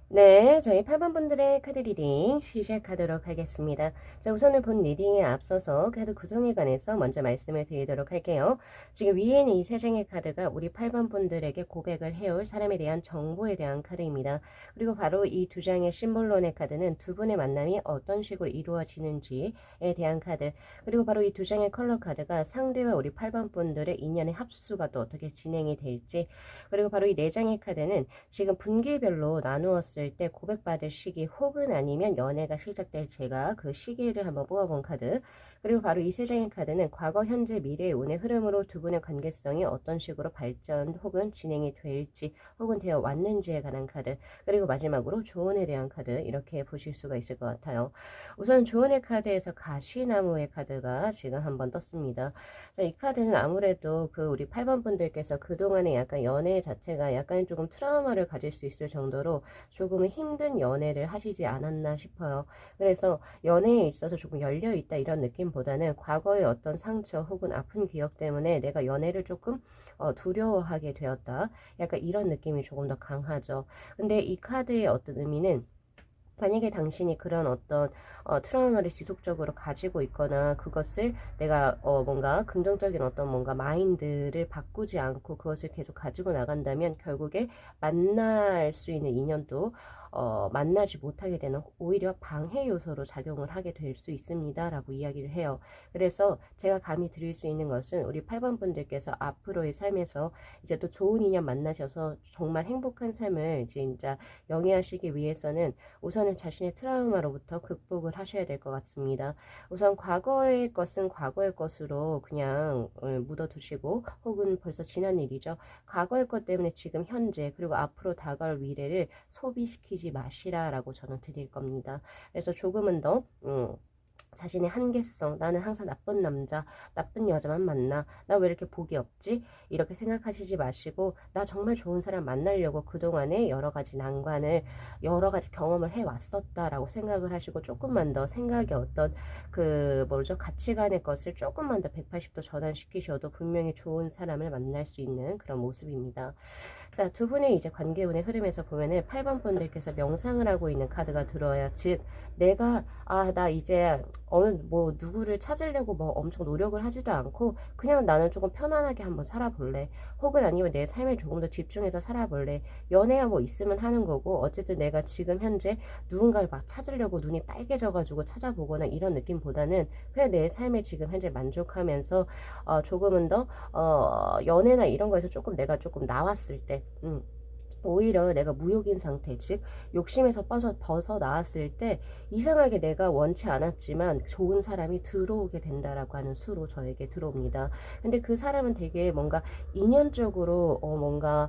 네, 저희 8번 분들의 카드 리딩 시작하도록 하겠습니다. 자, 우선은 본 리딩에 앞서서 카드 구성에 관해서 먼저 말씀을 드리도록 할게요. 지금 위에 있는 이 세 장의 카드가 우리 8번 분들에게 고백을 해올 사람에 대한 정보에 대한 카드입니다. 그리고 바로 이 두 장의 심볼론의 카드는 두 분의 만남이 어떤 식으로 이루어지는지에 대한 카드, 그리고 바로 이 두 장의 컬러 카드가 상대와 우리 8번 분들의 인연의 합수가 또 어떻게 진행이 될지, 그리고 바로 이 네 장의 카드는 지금 분기별로 나누었을 되었을 때 고백받을 시기 혹은 아니면 연애가 시작될 제가 그 시기를 한번 뽑아본 카드. 그리고 바로 이 세 장의 카드는 과거, 현재, 미래의 운의 흐름으로 두 분의 관계성이 어떤 식으로 발전 혹은 진행이 될지 혹은 되어 왔는지에 관한 카드. 그리고 마지막으로 조언에 대한 카드, 이렇게 보실 수가 있을 것 같아요. 우선 조언의 카드에서 가시나무의 카드가 지금 한번 떴습니다. 자, 이 카드는 아무래도 그 우리 8번 분들께서 그동안에 약간 연애 자체가 약간 조금 트라우마를 가질 수 있을 정도로 조금은 힘든 연애를 하시지 않았나 싶어요. 그래서 연애에 있어서 조금 열려있다 이런 느낌보다는 과거의 어떤 상처 혹은 아픈 기억 때문에 내가 연애를 조금 두려워하게 되었다. 약간 이런 느낌이 조금 더 강하죠. 근데 이 카드의 어떤 의미는 만약에 당신이 그런 어떤 트라우마를 지속적으로 가지고 있거나 그것을 내가 뭔가 긍정적인 어떤 뭔가 마인드를 바꾸지 않고 그것을 계속 가지고 나간다면 결국에 만날 수 있는 인연도 만나지 못하게 되는 오히려 방해 요소로 작용을 하게 될 수 있습니다 라고 이야기를 해요. 그래서 제가 감히 드릴 수 있는 것은 우리 8번 분들께서 앞으로의 삶에서 이제 또 좋은 인연 만나셔서 정말 행복한 삶을 진짜 영위하시기 위해서는 우선은 자신의 트라우마로부터 극복을 하셔야 될 것 같습니다. 우선 과거의 것은 과거의 것으로 그냥 묻어두시고 혹은 벌써 지난 일이죠. 과거의 것 때문에 지금 현재 그리고 앞으로 다가올 미래를 소비시키지 마시라라고 저는 드릴 겁니다. 그래서 조금은 더 자신의 한계성, 나는 항상 나쁜 남자, 나쁜 여자만 만나, 나 왜 이렇게 복이 없지? 이렇게 생각하시지 마시고 나 정말 좋은 사람 만나려고 그동안에 여러 가지 난관을, 여러 가지 경험을 해왔었다라고 생각을 하시고 조금만 더 생각의 어떤 가치관의 것을 조금만 더 180도 전환시키셔도 분명히 좋은 사람을 만날 수 있는 그런 모습입니다. 자, 두 분의 이제 관계운의 흐름에서 보면은 8번 분들께서 명상을 하고 있는 카드가 들어와요. 즉, 내가, 나 이제 어느 누구를 찾으려고 엄청 노력을 하지도 않고 그냥 나는 조금 편안하게 한번 살아볼래. 혹은 아니면 내 삶에 조금 더 집중해서 살아볼래. 연애야 있으면 하는 거고 어쨌든 내가 지금 현재 누군가를 막 찾으려고 눈이 빨개져가지고 찾아보거나 이런 느낌보다는 그냥 내 삶에 지금 현재 만족하면서 조금은 더 연애나 이런 거에서 조금 내가 조금 나왔을 때 오히려 내가 무욕인 상태, 즉 욕심에서 벗어나왔을 때 이상하게 내가 원치 않았지만 좋은 사람이 들어오게 된다라고 하는 수로 저에게 들어옵니다. 근데 그 사람은 되게 뭔가 인연적으로 뭔가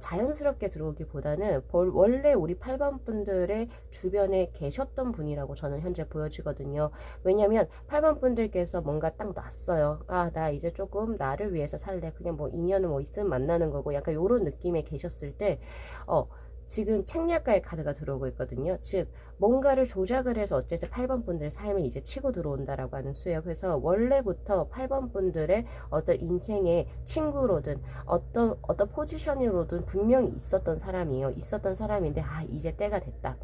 자연스럽게 들어오기보다는 원래 우리 8번 분들의 주변에 계셨던 분이라고 저는 현재 보여지거든요. 왜냐면 8번 분들께서 뭔가 딱 놨어요. 나 이제 조금 나를 위해서 살래. 그냥 인연은 있으면 만나는 거고 약간 요런 느낌에 계셨을 때 지금 책략가의 카드가 들어오고 있거든요. 즉 뭔가를 조작을 해서 어쨌든 8번 분들의 삶에 이제 치고 들어온다라고 하는 수예요. 그래서 원래부터 8번 분들의 어떤 인생의 친구로든 어떤 포지션으로든 분명히 있었던 사람이에요. 있었던 사람인데 이제 때가 됐다.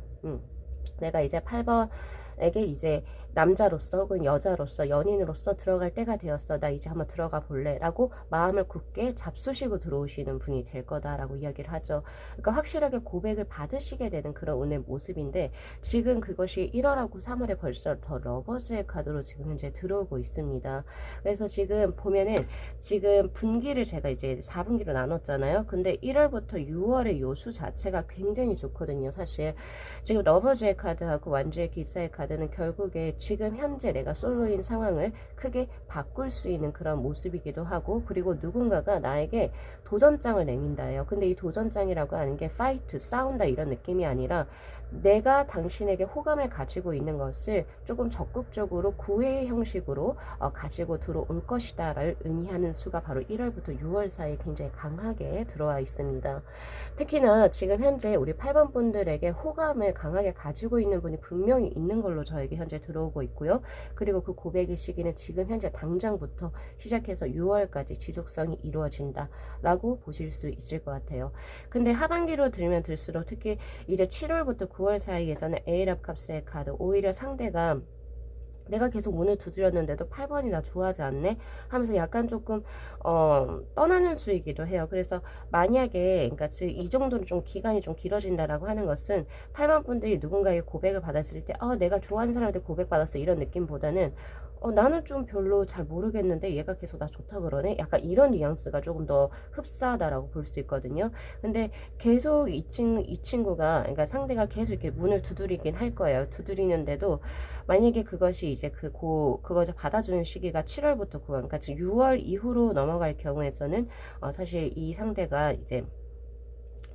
내가 이제 8번에게 이제 남자로서 혹은 여자로서 연인으로서 들어갈 때가 되었어. 나 이제 한번 들어가 볼래 라고 마음을 굳게 잡수시고 들어오시는 분이 될 거다라고 이야기를 하죠. 그러니까 확실하게 고백을 받으시게 되는 그런 오늘 모습인데 지금 그것이 1월하고 3월에 벌써 더 러버즈의 카드로 지금 현재 들어오고 있습니다. 그래서 지금 보면은 지금 분기를 제가 이제 4분기로 나눴잖아요. 근데 1월부터 6월의 요수 자체가 굉장히 좋거든요. 사실 지금 러버즈의 카드하고 완주의 기사의 카드는 결국에 지금 현재 내가 솔로인 상황을 크게 바꿀 수 있는 그런 모습이기도 하고 그리고 누군가가 나에게 도전장을 내민다예요. 근데 이 도전장이라고 하는 게 파이트, 싸운다 이런 느낌이 아니라 내가 당신에게 호감을 가지고 있는 것을 조금 적극적으로 구애의 형식으로 가지고 들어올 것이다를 의미하는 수가 바로 1월부터 6월 사이에 굉장히 강하게 들어와 있습니다. 특히나 지금 현재 우리 8번 분들에게 호감을 강하게 가지고 있는 분이 분명히 있는 걸로 저에게 현재 들어오고 있고요. 그리고 그 고백의 시기는 지금 현재 당장부터 시작해서 6월까지 지속성이 이루어진다 라고 보실 수 있을 것 같아요. 근데 하반기로 들면 들수록 특히 이제 7월부터 9월 사이에서는 에이랍 캅스의 카드, 오히려 상대가 내가 계속 문을 두드렸는데도 8번이 나 좋아하지 않네 하면서 약간 조금 떠나는 수이기도 해요. 그래서 만약에 그러니까 즉 이 정도로 좀 기간이 좀 길어진다라고 하는 것은 8번 분들이 누군가에게 고백을 받았을 때 내가 좋아하는 사람한테 고백받았어 이런 느낌보다는 나는 좀 별로 잘 모르겠는데 얘가 계속 나 좋다 그러네? 약간 이런 뉘앙스가 조금 더 흡사하다라고 볼 수 있거든요. 근데 계속 이 친구가, 그러니까 상대가 계속 이렇게 문을 두드리긴 할 거예요. 두드리는데도 만약에 그것이 이제 그것을 받아주는 시기가 7월부터 9월, 그러니까 6월 이후로 넘어갈 경우에서는 사실 이 상대가 이제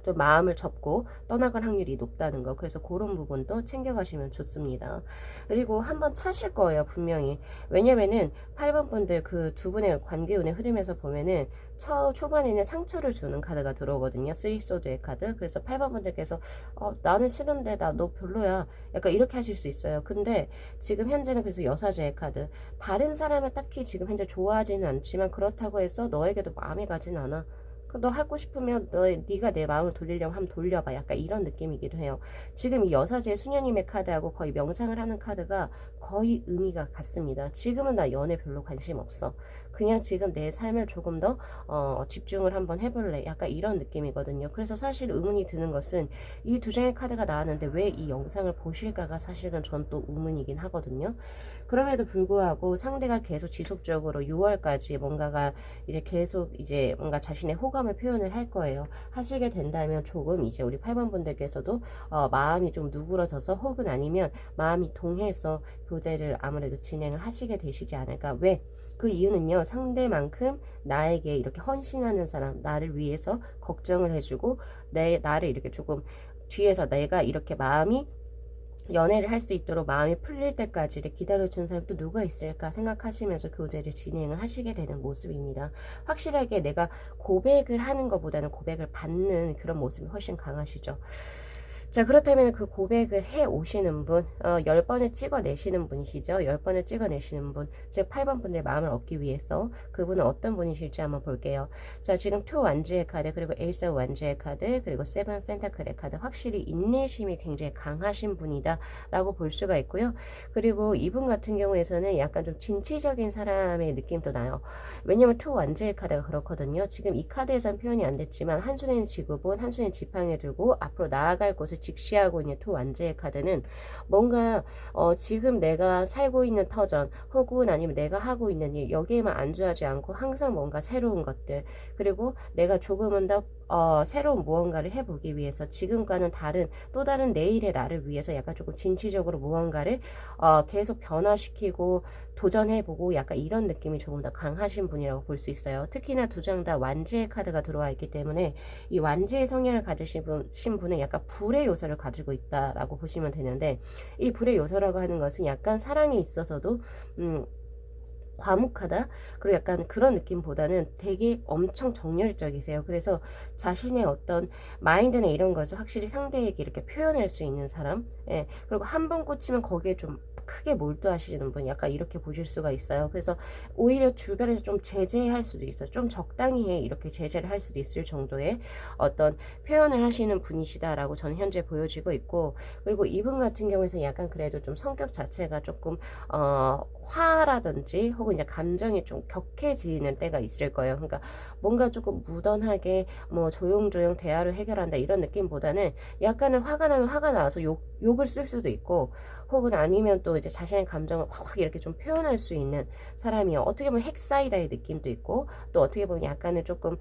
좀 마음을 접고 떠나갈 확률이 높다는 거. 그래서 그런 부분도 챙겨가시면 좋습니다. 그리고 한번 차실 거예요, 분명히. 왜냐면은 8번 분들 그 두 분의 관계운의 흐름에서 보면은 초반에는 상처를 주는 카드가 들어오거든요. 쓰리소드의 카드. 그래서 8번 분들께서 나는 싫은데 나 너 별로야. 약간 이렇게 하실 수 있어요. 근데 지금 현재는 그래서 여사제의 카드. 다른 사람을 딱히 지금 현재 좋아하지는 않지만 그렇다고 해서 너에게도 마음이 가진 않아. 너 하고 싶으면 네가 내 마음을 돌리려고 하면 돌려봐. 약간 이런 느낌이기도 해요. 지금 이 여사제 수녀님의 카드하고 거의 명상을 하는 카드가 거의 의미가 같습니다. 지금은 나 연애 별로 관심 없어. 그냥 지금 내 삶을 조금 더 집중을 한번 해볼래. 약간 이런 느낌이거든요. 그래서 사실 의문이 드는 것은 이 두 장의 카드가 나왔는데 왜 이 영상을 보실까가 사실은 전 또 의문이긴 하거든요. 그럼에도 불구하고 상대가 계속 지속적으로 6월까지 뭔가가 이제 계속 이제 뭔가 자신의 호감을 표현을 할 거예요. 하시게 된다면 조금 이제 우리 8번 분들께서도 마음이 좀 누그러져서 혹은 아니면 마음이 동해서 교제를 아무래도 진행을 하시게 되시지 않을까. 왜? 그 이유는요, 상대만큼 나에게 이렇게 헌신하는 사람, 나를 위해서 걱정을 해주고 나를 이렇게 조금 뒤에서 내가 이렇게 마음이 연애를 할 수 있도록 마음이 풀릴 때까지를 기다려준 사람이 또 누가 있을까 생각하시면서 교제를 진행을 하시게 되는 모습입니다. 확실하게 내가 고백을 하는 것보다는 고백을 받는 그런 모습이 훨씬 강하시죠. 자, 그렇다면 그 고백을 해 오시는 분, 10번을 찍어내시는 분이시죠. 10번을 찍어내시는 분, 즉 8번 분의 마음을 얻기 위해서 그분은 어떤 분이실지 한번 볼게요. 자, 지금 2 완주의 카드, 그리고 에이스 완주의 카드, 그리고 7 펜타클의 카드, 확실히 인내심이 굉장히 강하신 분이다 라고 볼 수가 있고요. 그리고 이분 같은 경우에서는 약간 좀 진취적인 사람의 느낌도 나요. 왜냐면 2 완주의 카드가 그렇거든요. 지금 이 카드에선 표현이 안 됐지만 한 손에는 지구본, 한 손에는 지팡이를 들고 앞으로 나아갈 곳을 직시하고 있는 토 완제의 카드는 뭔가 지금 내가 살고 있는 터전 혹은 아니면 내가 하고 있는 일 여기에만 안주하지 않고 항상 뭔가 새로운 것들 그리고 내가 조금은 더 새로운 무언가를 해보기 위해서 지금과는 다른 또 다른 내일의 나를 위해서 약간 조금 진취적으로 무언가를 계속 변화시키고 도전해보고 약간 이런 느낌이 조금 더 강하신 분이라고 볼 수 있어요. 특히나 두 장 다 완제의 카드가 들어와 있기 때문에 이 완제의 성향을 가지신 분은 약간 불의 요소를 가지고 있다라고 보시면 되는데 이 불의 요소라고 하는 것은 약간 사랑에 있어서도 과묵하다 그리고 약간 그런 느낌보다는 되게 엄청 정열적이세요. 그래서 자신의 어떤 마인드나 이런 것을 확실히 상대에게 이렇게 표현할 수 있는 사람 그리고 한 번 꽂히면 거기에 좀 크게 몰두하시는 분 약간 이렇게 보실 수가 있어요. 그래서 오히려 주변에서 좀 제재할 수도 있어요. 좀 적당히 해 이렇게 제재를 할 수도 있을 정도의 어떤 표현을 하시는 분이시다라고 저는 현재 보여지고 있고 그리고 이분 같은 경우에는 약간 그래도 좀 성격 자체가 조금 화라든지 혹은 이제 감정이 좀 격해지는 때가 있을 거예요. 그러니까 뭔가 조금 무던하게 뭐 조용조용 대화를 해결한다 이런 느낌보다는 약간은 화가 나면 화가 나서 욕을 쓸 수도 있고 혹은 아니면 또 이제 자신의 감정을 확 이렇게 좀 표현할 수 있는 사람이요. 어떻게 보면 핵사이다의 느낌도 있고 또 어떻게 보면 약간은 조금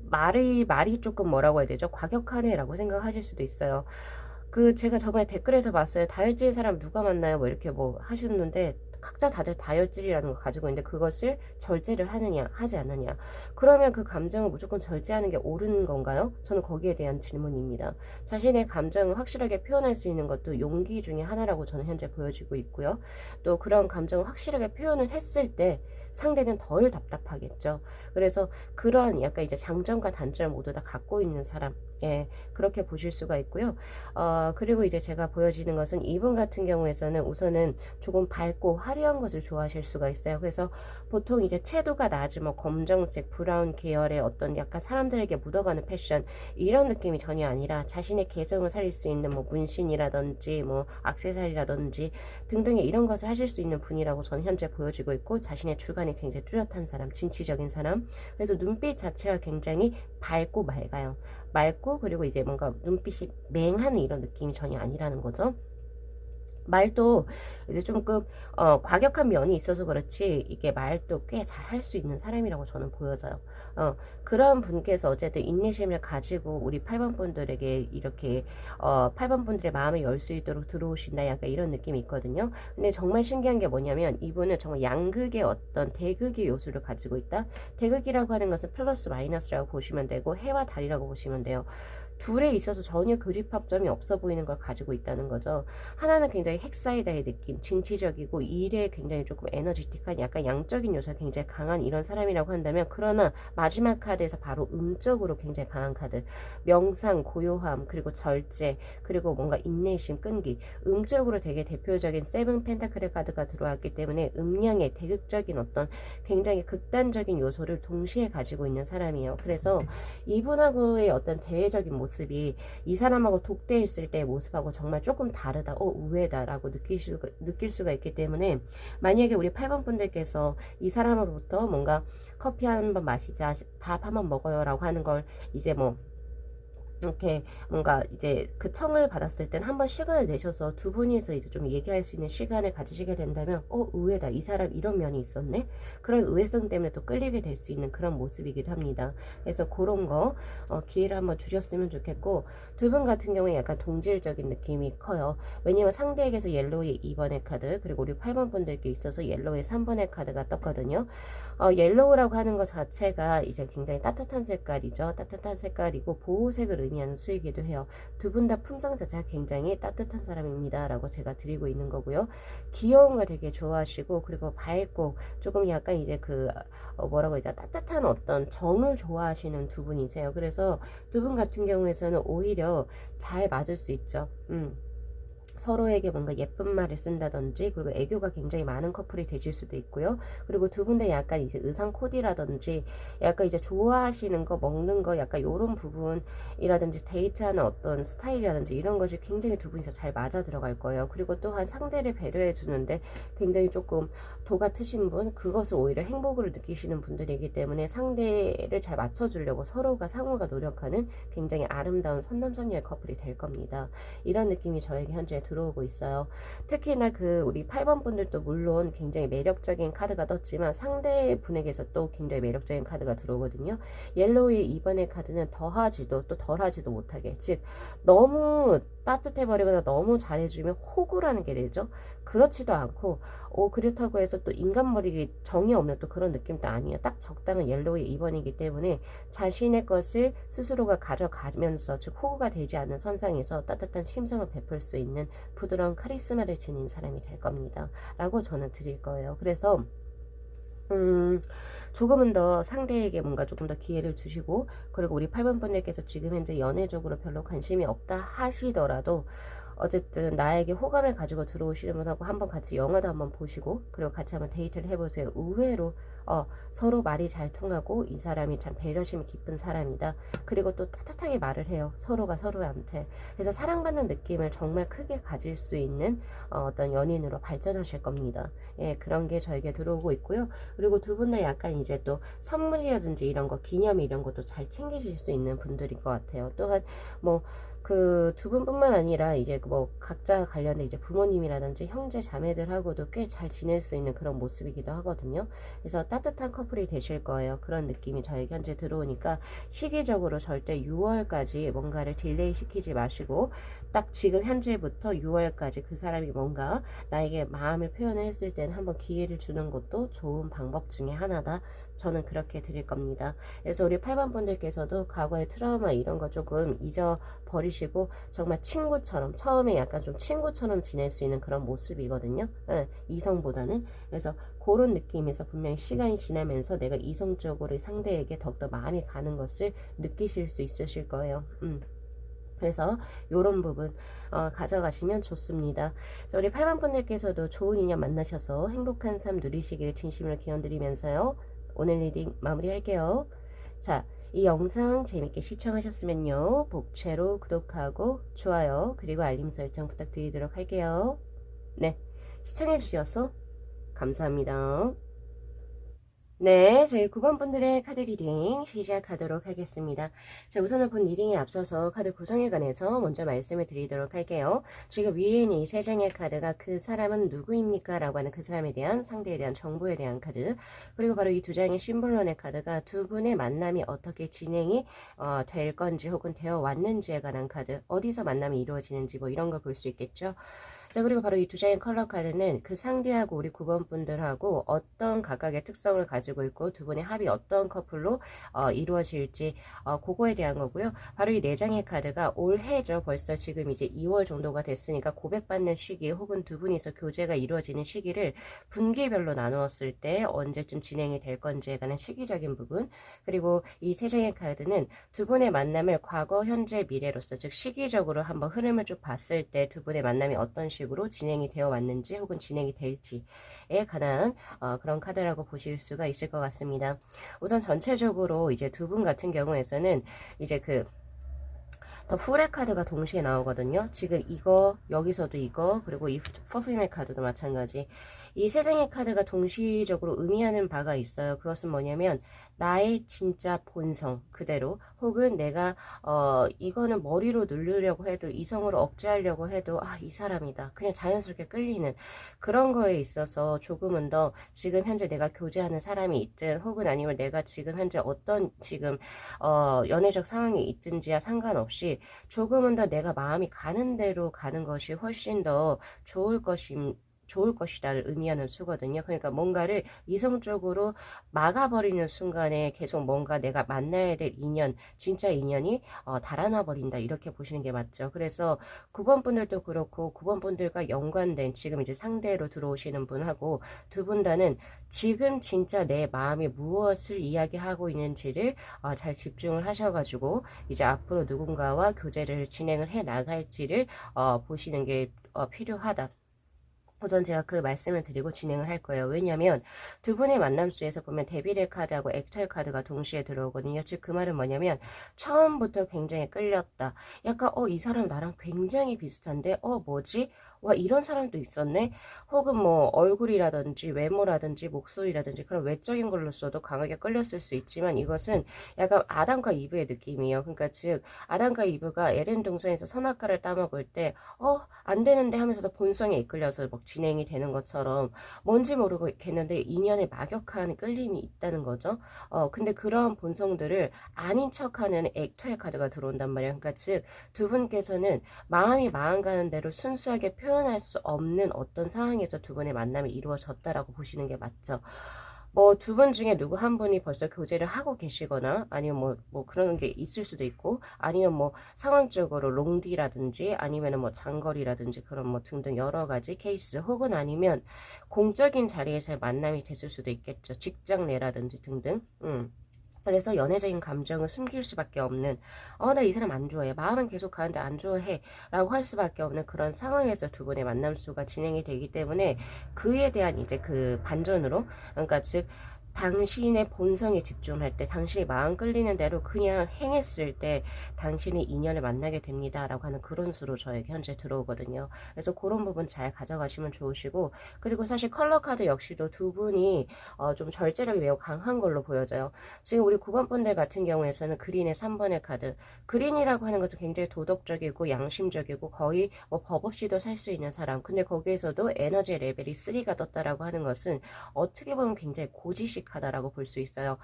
말이 조금 뭐라고 해야 되죠? 과격하네라고 생각하실 수도 있어요. 제가 저번에 댓글에서 봤어요. 다혈질 사람 누가 만나요? 뭐 이렇게 뭐 하셨는데 각자 다들 다혈질이라는 걸 가지고 있는데 그것을 절제를 하느냐 하지 않느냐 그러면 그 감정을 무조건 절제하는 게 옳은 건가요? 저는 거기에 대한 질문입니다. 자신의 감정을 확실하게 표현할 수 있는 것도 용기 중에 하나라고 저는 현재 보여지고 있고요. 또 그런 감정을 확실하게 표현을 했을 때 상대는 덜 답답하겠죠. 그래서 그런 약간 이제 장점과 단점 모두 다 갖고 있는 사람 그렇게 보실 수가 있고요. 그리고 이제 제가 보여지는 것은 이분 같은 경우에서는 우선은 조금 밝고 화려한 것을 좋아하실 수가 있어요. 그래서 보통 이제 채도가 낮은 뭐 검정색, 브라운 계열의 어떤 약간 사람들에게 묻어가는 패션 이런 느낌이 전혀 아니라 자신의 개성을 살릴 수 있는 뭐 문신이라든지 뭐 액세서리라든지 등등의 이런 것을 하실 수 있는 분이라고 저는 현재 보여지고 있고 자신의 주관이 굉장히 뚜렷한 사람, 진취적인 사람. 그래서 눈빛 자체가 굉장히 밝고 맑아요. 맑고 그리고 이제 뭔가 눈빛이 맹한 이런 느낌이 전혀 아니라는 거죠. 말도 이제 조금 과격한 면이 있어서 그렇지 이게 말도 꽤 잘 할 수 있는 사람이라고 저는 보여져요. 그런 분께서 어쨌든 인내심을 가지고 우리 8번 분들에게 이렇게 8번 분들의 마음을 열 수 있도록 들어오신다, 약간 이런 느낌이 있거든요. 근데 정말 신기한 게 뭐냐면 이분은 정말 양극의 어떤 대극의 요소를 가지고 있다. 대극이라고 하는 것은 플러스 마이너스라고 보시면 되고 해와 달이라고 보시면 돼요. 둘에 있어서 전혀 교집합점이 없어 보이는 걸 가지고 있다는 거죠. 하나는 굉장히 핵사이다의 느낌, 진취적이고 일에 굉장히 조금 에너지틱한 약간 양적인 요소가 굉장히 강한 이런 사람이라고 한다면, 그러나 마지막 카드에서 바로 음적으로 굉장히 강한 카드, 명상, 고요함, 그리고 절제, 그리고 뭔가 인내심, 끈기, 음적으로 되게 대표적인 세븐 펜타클의 카드가 들어왔기 때문에 음량의 대극적인 어떤 굉장히 극단적인 요소를 동시에 가지고 있는 사람이에요. 그래서 이분하고의 어떤 대외적인 모습이 이 사람하고 독대했을 때의 모습하고 정말 조금 다르다, 의외다라고 느낄 수가 있기 때문에, 만약에 우리 8번 분들께서 이 사람으로부터 뭔가 커피 한 번 마시자, 밥 한 번 먹어요 라고 하는 걸 이제 뭐 이렇게 뭔가 이제 그 청을 받았을 땐 한번 시간을 내셔서 두 분이서 이제 좀 얘기할 수 있는 시간을 가지시게 된다면, 의외다, 이 사람 이런 면이 있었네, 그런 의외성 때문에 또 끌리게 될 수 있는 그런 모습이기도 합니다. 그래서 그런 거 기회를 한번 주셨으면 좋겠고, 두 분 같은 경우에 약간 동질적인 느낌이 커요. 왜냐면 상대에게서 옐로우의 2번의 카드, 그리고 우리 8번 분들께 있어서 옐로우의 3번의 카드가 떴거든요. 옐로우라고 하는 것 자체가 이제 굉장히 따뜻한 색깔이죠. 따뜻한 색깔이고 보호색을 의미하는 수이기도 해요. 두 분 다 품성 자체가 굉장히 따뜻한 사람입니다 라고 제가 드리고 있는 거고요. 귀여운 거 되게 좋아하시고, 그리고 밝고 조금 약간 이제 뭐라고 해야, 따뜻한 어떤 정을 좋아하시는 두 분이세요. 그래서 두 분 같은 경우에서는 오히려 잘 맞을 수 있죠. 서로에게 뭔가 예쁜 말을 쓴다든지, 그리고 애교가 굉장히 많은 커플이 되실 수도 있고요. 그리고 두 분 다 약간 이제 의상 코디라든지, 약간 이제 좋아하시는 거, 먹는 거, 약간 요런 부분이라든지, 데이트하는 어떤 스타일이라든지 이런 것이 굉장히 두 분이서 잘 맞아 들어갈 거예요. 그리고 또한 상대를 배려해 주는데 굉장히 조금 도가 트신 분, 그것을 오히려 행복으로 느끼시는 분들이기 때문에 상대를 잘 맞춰주려고 서로가 상호가 노력하는 굉장히 아름다운 선남선녀의 커플이 될 겁니다. 이런 느낌이 저에게 현재 들어오고 있어요. 특히나 우리 8번 분들도 물론 굉장히 매력적인 카드가 떴지만, 상대분에게서 또 굉장히 매력적인 카드가 들어오거든요. 옐로우의 2번의 카드는 더하지도 또 덜하지도 못하게, 즉 너무 따뜻해버리거나 너무 잘해주면 호구라는 게 되죠. 그렇지도 않고, 그렇다고 해서 또 인간머리 정이 없는 또 그런 느낌도 아니에요. 딱 적당한 옐로우의 2번이기 때문에 자신의 것을 스스로가 가져가면서, 즉 호구가 되지 않는 선상에서 따뜻한 심성을 베풀 수 있는 부드러운 카리스마를 지닌 사람이 될 겁니다 라고 저는 드릴 거예요. 그래서 조금은 더 상대에게 뭔가 조금 더 기회를 주시고, 그리고 우리 8번 분들께서 지금 현재 연애적으로 별로 관심이 없다 하시더라도 어쨌든 나에게 호감을 가지고 들어오시는 분하고 한번 같이 영화도 한번 보시고, 그리고 같이 한번 데이트를 해보세요. 의외로 서로 말이 잘 통하고 이 사람이 참 배려심이 깊은 사람이다. 그리고 또 따뜻하게 말을 해요, 서로가 서로한테. 그래서 사랑받는 느낌을 정말 크게 가질 수 있는 어떤 연인으로 발전하실 겁니다. 예, 그런 게 저에게 들어오고 있고요. 그리고 두 분 다 약간 이제 또 선물이라든지 이런 거, 기념 이런 것도 잘 챙기실 수 있는 분들일 것 같아요. 또한 뭐 두 분뿐만 아니라 이제 뭐 각자 관련된 이제 부모님이라든지 형제 자매들하고도 꽤 잘 지낼 수 있는 그런 모습이기도 하거든요. 그래서 따뜻한 커플이 되실 거예요. 그런 느낌이 저에게 현재 들어오니까, 시기적으로 절대 6월까지 뭔가를 딜레이 시키지 마시고, 딱 지금 현재부터 6월까지 그 사람이 뭔가 나에게 마음을 표현을 했을 때는 한번 기회를 주는 것도 좋은 방법 중에 하나다. 저는 그렇게 드릴 겁니다. 그래서 우리 8번 분들께서도 과거의 트라우마 이런 거 조금 잊어버리시고, 정말 친구처럼, 처음에 약간 좀 친구처럼 지낼 수 있는 그런 모습이거든요. 이성보다는. 그래서 그런 느낌에서 분명히 시간이 지나면서 내가 이성적으로 상대에게 더욱더 마음이 가는 것을 느끼실 수 있으실 거예요. 그래서 요런 부분 가져가시면 좋습니다. 자, 우리 8번 분들께서도 좋은 인연 만나셔서 행복한 삶 누리시길 진심으로 기원드리면서요, 오늘 리딩 마무리할게요. 자, 이 영상 재밌게 시청하셨으면요, 복채로 구독하고 좋아요 그리고 알림 설정 부탁드리도록 할게요. 네, 시청해 주셔서 감사합니다. 네, 저희 9번 분들의 카드 리딩 시작하도록 하겠습니다. 자, 우선은 본 리딩에 앞서서 카드 구성에 관해서 먼저 말씀을 드리도록 할게요. 지금 위에 있는 이 세 장의 카드가 그 사람은 누구입니까? 라고 하는 그 사람에 대한 상대에 대한 정보에 대한 카드, 그리고 바로 이 두 장의 심볼론의 카드가 두 분의 만남이 어떻게 진행이 될 건지 혹은 되어 왔는지에 관한 카드, 어디서 만남이 이루어지는지 뭐 이런 걸 볼 수 있겠죠. 자, 그리고 바로 이 두 장의 컬러 카드는 그 상대하고 우리 9번 분들하고 어떤 각각의 특성을 가지고 있고 두 분의 합이 어떤 커플로 이루어질지 그거에 대한 거고요. 바로 이 네 장의 카드가 올해죠. 벌써 지금 이제 2월 정도가 됐으니까 고백받는 시기 혹은 두 분이서 교제가 이루어지는 시기를 분기별로 나누었을 때 언제쯤 진행이 될 건지에 관한 시기적인 부분, 그리고 이 세 장의 카드는 두 분의 만남을 과거, 현재, 미래로서 즉 시기적으로 한번 흐름을 쭉 봤을 때 두 분의 만남이 어떤 식으로 진행이 되어 왔는지 혹은 진행이 될지에 관한 그런 카드라고 보실 수가 있을 것 같습니다. 우선 전체적으로 이제 두 분 같은 경우에서는 이제 더 풀의 카드가 동시에 나오거든요. 지금 이거, 여기서도 이거, 그리고 이 퍼퓸의 카드도 마찬가지. 이 세 장의 카드가 동시적으로 의미하는 바가 있어요. 그것은 뭐냐면 나의 진짜 본성 그대로, 혹은 내가 이거는 머리로 누르려고 해도, 이성으로 억제하려고 해도 이 사람이다, 그냥 자연스럽게 끌리는 그런 거에 있어서 조금은 더 지금 현재 내가 교제하는 사람이 있든 혹은 아니면 내가 지금 현재 어떤 지금 연애적 상황이 있든지야 상관없이 조금은 더 내가 마음이 가는 대로 가는 것이 훨씬 더 좋을 것이다를 의미하는 수거든요. 그러니까 뭔가를 이성적으로 막아버리는 순간에 계속 뭔가 내가 만나야 될 인연, 진짜 인연이 달아나 버린다, 이렇게 보시는 게 맞죠. 그래서 9번 분들도 그렇고 9번 분들과 연관된 지금 이제 상대로 들어오시는 분하고 두 분 다는 지금 진짜 내 마음이 무엇을 이야기하고 있는지를 잘 집중을 하셔가지고 이제 앞으로 누군가와 교제를 진행을 해 나갈지를 보시는 게 필요하다. 우선 제가 그 말씀을 드리고 진행을 할 거예요. 왜냐하면 두 분의 만남 수에서 보면 데빌의 카드하고 액터의 카드가 동시에 들어오거든요. 즉 그 말은 뭐냐면 처음부터 굉장히 끌렸다. 약간 이 사람 나랑 굉장히 비슷한데 뭐지? 와, 이런 사람도 있었네? 혹은 뭐 얼굴이라든지 외모라든지 목소리라든지 그런 외적인 걸로써도 강하게 끌렸을 수 있지만, 이것은 약간 아담과 이브의 느낌이에요. 그러니까 즉 아담과 이브가 에덴 동산에서 선악과를 따먹을 때 안 되는데 하면서도 본성에 이끌려서 막 진행이 되는 것처럼 뭔지 모르겠는데 인연에 막역한 끌림이 있다는 거죠. 근데 그런 본성들을 아닌 척하는 액터의 카드가 들어온단 말이에요. 그러니까 즉 두 분께서는 마음이 마음 가는 대로 순수하게 표현할 수 없는 어떤 상황에서 두 분의 만남이 이루어졌다라고 보시는 게 맞죠. 뭐 두 분 중에 누구 한 분이 벌써 교제를 하고 계시거나 아니면 뭐 그런 게 있을 수도 있고, 아니면 뭐 상황적으로 롱디라든지 아니면 뭐 장거리라든지 그런 뭐 등등 여러 가지 케이스, 혹은 아니면 공적인 자리에서의 만남이 됐을 수도 있겠죠. 직장 내라든지 등등. 그래서 연애적인 감정을 숨길 수밖에 없는, 나 이 사람 안 좋아해, 마음은 계속 가는데 안 좋아해 라고 할 수밖에 없는 그런 상황에서 두 분의 만남 수가 진행이 되기 때문에 그에 대한 이제 그 반전으로, 그러니까 즉 당신의 본성에 집중할 때, 당신이 마음 끌리는 대로 그냥 행했을 때 당신이 인연을 만나게 됩니다 라고 하는 그런 수로 저에게 현재 들어오거든요. 그래서 그런 부분 잘 가져가시면 좋으시고, 그리고 사실 컬러 카드 역시도 두 분이 좀 절제력이 매우 강한 걸로 보여져요. 지금 우리 9번 분들 같은 경우에서는 그린의 3번의 카드, 그린이라고 하는 것은 굉장히 도덕적이고 양심적이고 거의 뭐 법 없이도 살 수 있는 사람, 근데 거기에서도 에너지 레벨이 3가 떴다라고 하는 것은 어떻게 보면 굉장히 고지식하다라고 볼 수 있어요.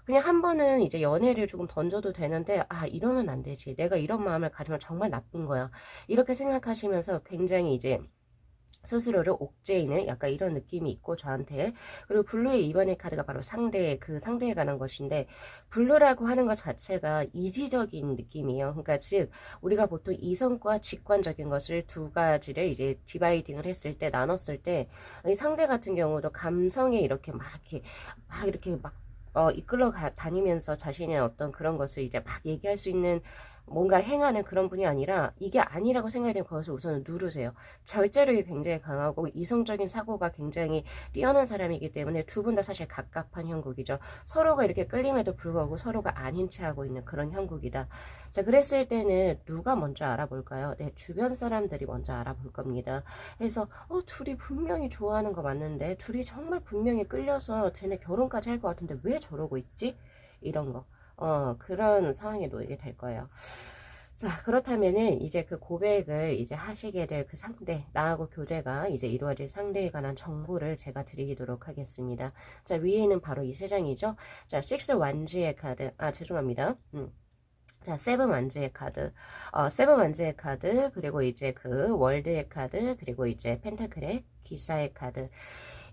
그냥 한 번은 이제 연애를 조금 던져도 되는데 이러면 안 되지, 내가 이런 마음을 가지면 정말 나쁜 거야, 이렇게 생각하시면서 굉장히 이제 스스로를 옥죄이는 약간 이런 느낌이 있고 저한테. 그리고 블루의 2번의 카드가 바로 그 상대에 관한 것인데, 블루라고 하는 것 자체가 이지적인 느낌이에요. 그러니까 즉 우리가 보통 이성과 직관적인 것을 두 가지를 이제 디바이딩을 했을 때, 나눴을 때, 이 상대 같은 경우도 감성에 이렇게 이끌러 다니면서 자신의 어떤 그런 것을 이제 막 얘기할 수 있는 뭔가를 행하는 그런 분이 아니라 이게 아니라고 생각이 되면 거기서 우선은 누르세요. 절제력이 굉장히 강하고 이성적인 사고가 굉장히 뛰어난 사람이기 때문에 두 분 다 사실 갑갑한 형국이죠. 서로가 이렇게 끌림에도 불구하고 서로가 아닌 채 하고 있는 그런 형국이다. 자, 그랬을 때는 누가 먼저 알아볼까요? 네, 주변 사람들이 먼저 알아볼 겁니다. 그래서 둘이 분명히 좋아하는 거 맞는데 둘이 정말 분명히 끌려서 쟤네 결혼까지 할 것 같은데 왜 저러고 있지? 이런 거. 그런 상황에 놓이게 될 거예요. 자, 그렇다면은 이제 그 고백을 이제 하시게 될 그 상대, 나하고 교제가 이제 이루어질 상대에 관한 정보를 제가 드리도록 하겠습니다. 자, 위에는 바로 이 세 장이죠. 자, 6 완지의 카드. 죄송합니다. 자, 세븐 완즈의 카드, 세븐 완즈의 카드, 그리고 이제 그 월드의 카드, 그리고 이제 펜타클의 기사의 카드.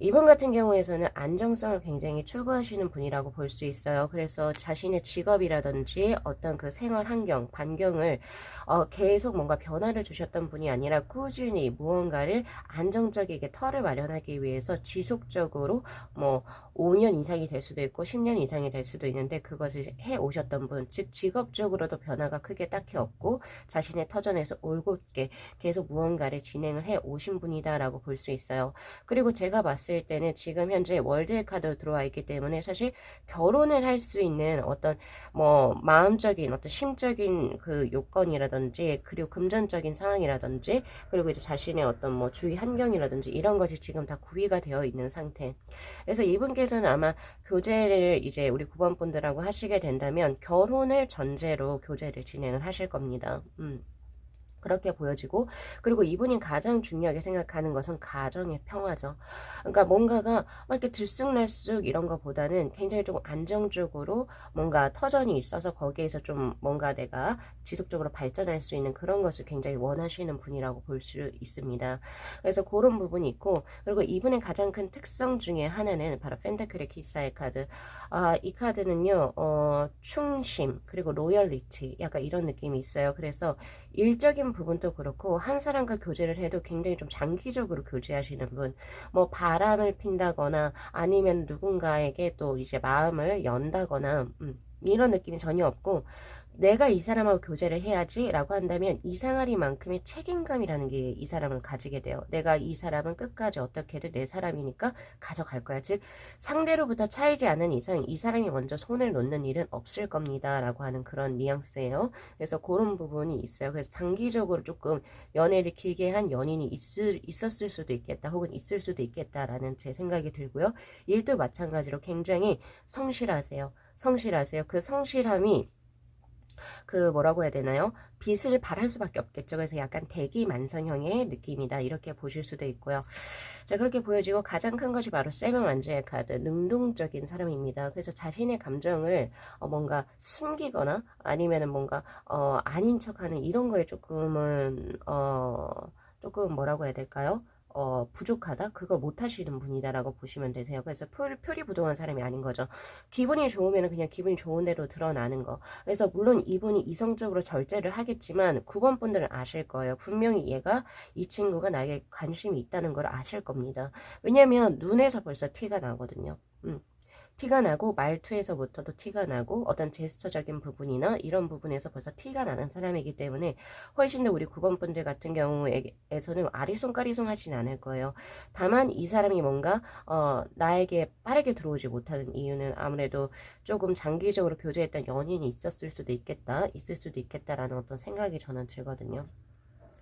이분 같은 경우에서는 안정성을 굉장히 추구하시는 분이라고 볼 수 있어요. 그래서 자신의 직업이라든지 어떤 그 생활 환경, 반경을 계속 뭔가 변화를 주셨던 분이 아니라 꾸준히 무언가를 안정적이게 터를 마련하기 위해서 지속적으로 뭐 5년 이상이 될 수도 있고 10년 이상이 될 수도 있는데 그것을 해 오셨던 분, 즉 직업적으로도 변화가 크게 딱히 없고 자신의 터전에서 올곧게 계속 무언가를 진행을 해 오신 분이다라고 볼 수 있어요. 그리고 제가 봤을 때는 지금 현재 월드의 카드로 들어와 있기 때문에 사실 결혼을 할 수 있는 어떤 뭐 마음적인 어떤 심적인 그 요건이라든지 그리고 금전적인 상황이라든지 그리고 이제 자신의 어떤 뭐 주위 환경이라든지 이런 것이 지금 다 구비가 되어 있는 상태. 그래서 이분께서는 아마 교제를 이제 우리 9번 분들하고 하시게 된다면 결혼을 전제로 교제를 진행을 하실 겁니다. 그렇게 보여지고 그리고 이분이 가장 중요하게 생각하는 것은 가정의 평화죠. 그러니까 뭔가가 막 이렇게 들쑥날쑥 이런 것보다는 굉장히 좀 안정적으로 뭔가 터전이 있어서 거기에서 좀 뭔가 내가 지속적으로 발전할 수 있는 그런 것을 굉장히 원하시는 분이라고 볼 수 있습니다. 그래서 그런 부분이 있고 그리고 이분의 가장 큰 특성 중에 하나는 바로 펜타클의 기사의 카드. 이 카드는요 충심 그리고 로열리티 약간 이런 느낌이 있어요. 그래서 일적인 부분도 그렇고 한 사람과 교제를 해도 굉장히 좀 장기적으로 교제하시는 분, 뭐 바람을 핀다거나 아니면 누군가에게 또 이제 마음을 연다거나 이런 느낌이 전혀 없고 내가 이 사람하고 교제를 해야지 라고 한다면 이상하리만큼의 책임감이라는 게 이 사람을 가지게 돼요. 내가 이 사람은 끝까지 어떻게든 내 사람이니까 가져갈 거야. 즉 상대로부터 차이지 않은 이상 이 사람이 먼저 손을 놓는 일은 없을 겁니다 라고 하는 그런 뉘앙스예요. 그래서 그런 부분이 있어요. 그래서 장기적으로 조금 연애를 길게 한 연인이 있었을 수도 있겠다 혹은 있을 수도 있겠다라는 제 생각이 들고요. 일도 마찬가지로 굉장히 성실하세요. 그 성실함이 그 뭐라고 해야 되나요? 빛을 발할 수밖에 없겠죠. 그래서 약간 대기만성형의 느낌이다. 이렇게 보실 수도 있고요. 자, 그렇게 보여지고 가장 큰 것이 바로 세븐 완즈의 카드, 능동적인 사람입니다. 그래서 자신의 감정을 뭔가 숨기거나 아니면은 뭔가 아닌 척하는 이런 거에 조금은 조금 뭐라고 해야 될까요? 부족하다? 그걸 못 하시는 분이다라고 보시면 되세요. 그래서 표리부동한 사람이 아닌 거죠. 기분이 좋으면 그냥 기분이 좋은 대로 드러나는 거. 그래서 물론 이분이 이성적으로 절제를 하겠지만 9번 분들은 아실 거예요. 분명히 얘가 이 친구가 나에게 관심이 있다는 걸 아실 겁니다. 왜냐면 눈에서 벌써 티가 나거든요. 티가 나고 말투에서부터도 티가 나고 어떤 제스처적인 부분이나 이런 부분에서 벌써 티가 나는 사람이기 때문에 훨씬 더 우리 9번 분들 같은 경우에서는 아리송까리송 하진 않을 거예요. 다만 이 사람이 뭔가 나에게 빠르게 들어오지 못하는 이유는 아무래도 조금 장기적으로 교제했던 연인이 있을 수도 있겠다라는 어떤 생각이 저는 들거든요.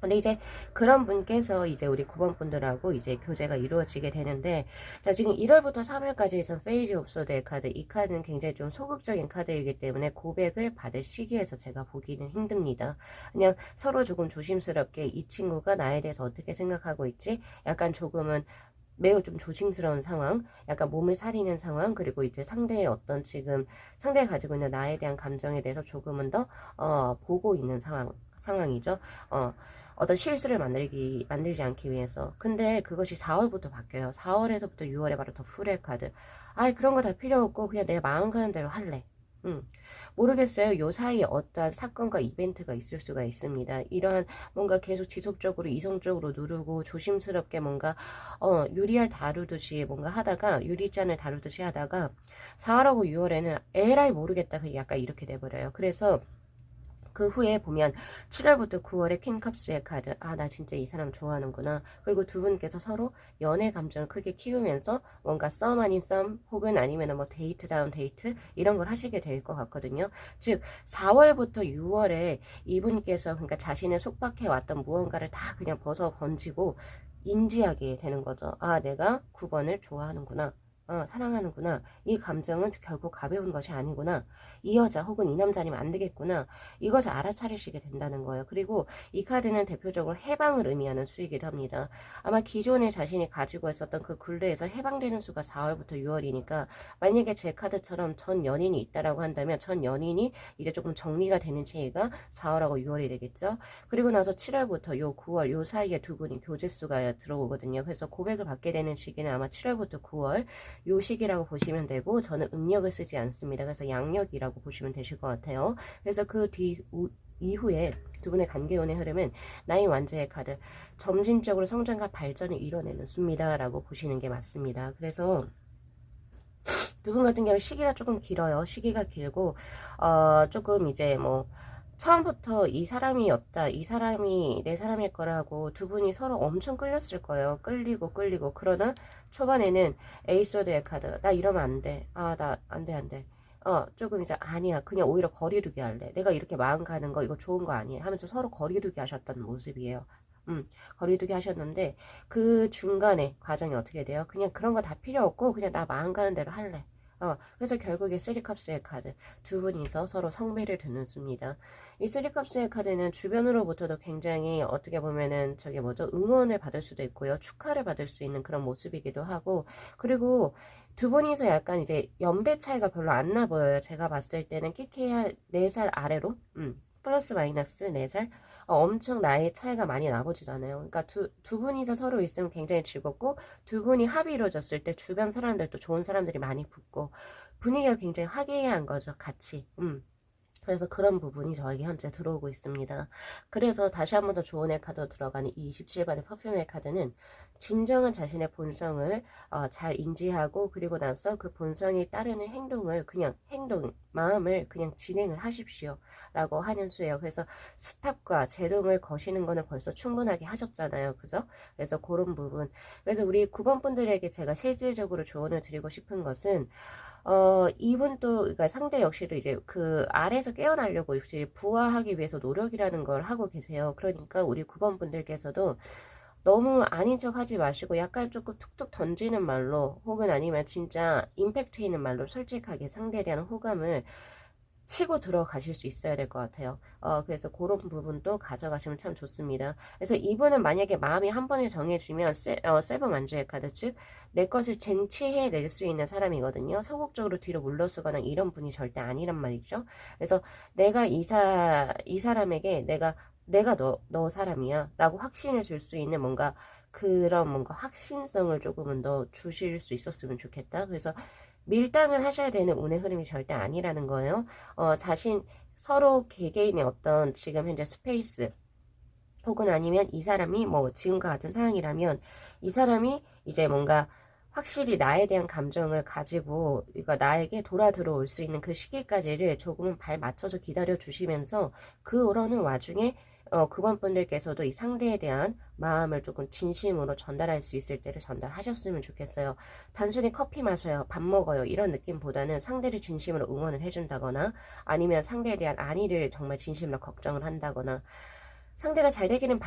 근데 이제 그런 분께서 이제 우리 9번 분들하고 이제 교제가 이루어지게 되는데 자 지금 1월부터 3월까지에서 페이지 오브 소드의 카드 이 카드는 굉장히 좀 소극적인 카드이기 때문에 고백을 받을 시기에서 제가 보기는 힘듭니다. 그냥 서로 조금 조심스럽게 이 친구가 나에 대해서 어떻게 생각하고 있지 약간 조금은 매우 좀 조심스러운 상황, 약간 몸을 사리는 상황, 그리고 이제 상대의 어떤 지금 상대가 가지고 있는 나에 대한 감정에 대해서 조금은 더 보고 있는 상황이죠. 어떤 실수를 만들지 않기 위해서. 근데 그것이 4월부터 바뀌어요. 4월에서부터 6월에 바로 더 풀의 카드. 그런 거 다 필요 없고 그냥 내 마음 가는 대로 할래. 모르겠어요. 요 사이에 어떠한 사건과 이벤트가 있을 수가 있습니다. 이러한 뭔가 계속 지속적으로 이성적으로 누르고 조심스럽게 뭔가 유리알 다루듯이 뭔가 하다가 유리잔을 다루듯이 하다가 4월하고 6월에는 에라이 모르겠다. 약간 이렇게 돼버려요. 그래서 그 후에 보면 7월부터 9월에 퀸컵스의 카드. 아, 나 진짜 이 사람 좋아하는구나. 그리고 두 분께서 서로 연애 감정을 크게 키우면서 뭔가 썸 아닌 썸 혹은 아니면 뭐 데이트 다운 데이트 이런 걸 하시게 될 것 같거든요. 즉 4월부터 6월에 이분께서 그러니까 자신의 속박해 왔던 무언가를 다 그냥 벗어 던지고 인지하게 되는 거죠. 아, 내가 9번을 좋아하는구나. 사랑하는구나. 이 감정은 결국 가벼운 것이 아니구나. 이 여자 혹은 이 남자니면 안 되겠구나. 이것을 알아차리시게 된다는 거예요. 그리고 이 카드는 대표적으로 해방을 의미하는 수이기도 합니다. 아마 기존에 자신이 가지고 있었던 그 굴레에서 해방되는 수가 4월부터 6월이니까 만약에 제 카드처럼 전 연인이 있다라고 한다면 전 연인이 이제 조금 정리가 되는 체계가 4월하고 6월이 되겠죠. 그리고 나서 7월부터 요 9월 요 사이에 두 분이 교제수가 들어오거든요. 그래서 고백을 받게 되는 시기는 아마 7월부터 9월 요 시기라고 보시면 되고 저는 음력을 쓰지 않습니다. 그래서 양력이라고 보시면 되실 것 같아요. 그래서 그 이후에 두 분의 관계운의 흐름은 나인 완제의 카드 점진적으로 성장과 발전을 이뤄내는 수입니다 라고 보시는 게 맞습니다. 그래서 두 분 같은 경우 시기가 조금 길어요. 시기가 길고 조금 이제 뭐 처음부터 이 사람이었다. 이 사람이 내 사람일 거라고 두 분이 서로 엄청 끌렸을 거예요. 끌리고 그러나 초반에는 에이소드의 카드. 나 이러면 안 돼. 아, 나 안 돼, 안 돼. 조금 이제 아니야. 그냥 오히려 거리두기 할래. 내가 이렇게 마음 가는 거 이거 좋은 거 아니야. 하면서 서로 거리두기 하셨던 모습이에요. 거리두기 하셨는데 그 중간에 과정이 어떻게 돼요? 그냥 그런 거 다 필요 없고 그냥 나 마음 가는 대로 할래. 그래서 결국에 쓰리컵스의 카드 두 분이서 서로 성매를 듣는 수입니다. 이 쓰리컵스의 카드는 주변으로부터도 굉장히 어떻게 보면은 저게 뭐죠? 응원을 받을 수도 있고요. 축하를 받을 수 있는 그런 모습이기도 하고 그리고 두 분이서 약간 이제 연배 차이가 별로 안 나 보여요. 제가 봤을 때는 키키야 4살 아래로 플러스 마이너스 4살 엄청 나이 차이가 많이 나보지도 않아요. 그러니까 두 분이서 서로 있으면 굉장히 즐겁고 두 분이 합이 이루어졌을 때 주변 사람들도 좋은 사람들이 많이 붙고 분위기가 굉장히 화기애애한 거죠. 같이. 그래서 그런 부분이 저에게 현재 들어오고 있습니다. 그래서 다시 한 번 더 조언의 카드 들어가는 이 27번의 퍼퓸의 카드는 진정한 자신의 본성을 잘 인지하고 그리고 나서 그 본성에 따르는 행동을 그냥 마음을 그냥 진행을 하십시오 라고 하는 수예요. 그래서 스탑과 제동을 거시는 거는 벌써 충분하게 하셨잖아요. 그죠? 그래서 그런 부분. 그래서 우리 9번 분들에게 제가 실질적으로 조언을 드리고 싶은 것은 이분 또, 그러니까 상대 역시도 이제 그 아래에서 깨어나려고 역시 부화하기 위해서 노력이라는 걸 하고 계세요. 그러니까 우리 9번 분들께서도 너무 아닌 척 하지 마시고 약간 조금 툭툭 던지는 말로 혹은 아니면 진짜 임팩트 있는 말로 솔직하게 상대에 대한 호감을 치고 들어가실 수 있어야 될 것 같아요. 그래서 그런 부분도 가져가시면 참 좋습니다. 그래서 이분은 만약에 마음이 한 번에 정해지면 세븐 만주의 카드 즉 내 것을 쟁취해낼 수 있는 사람이거든요. 소극적으로 뒤로 물러서거나 이런 분이 절대 아니란 말이죠. 그래서 내가 이 사람에게 내가 너 사람이야 라고 확신을 줄 수 있는 뭔가 그런 뭔가 확신성을 조금은 더 주실 수 있었으면 좋겠다. 그래서 밀당을 하셔야 되는 운의 흐름이 절대 아니라는 거예요. 서로 개개인의 어떤 지금 현재 스페이스 혹은 아니면 이 사람이 뭐 지금과 같은 상황이라면 이 사람이 이제 뭔가 확실히 나에 대한 감정을 가지고 그러니까 나에게 돌아 들어올 수 있는 그 시기까지를 조금은 발 맞춰서 기다려 주시면서 그러는 와중에 그분들께서도 이 상대에 대한 마음을 조금 진심으로 전달할 수 있을 때를 전달하셨으면 좋겠어요. 단순히 커피 마셔요, 밥 먹어요 이런 느낌보다는 상대를 진심으로 응원을 해준다거나 아니면 상대에 대한 안위를 정말 진심으로 걱정을 한다거나 상대가 잘 되기를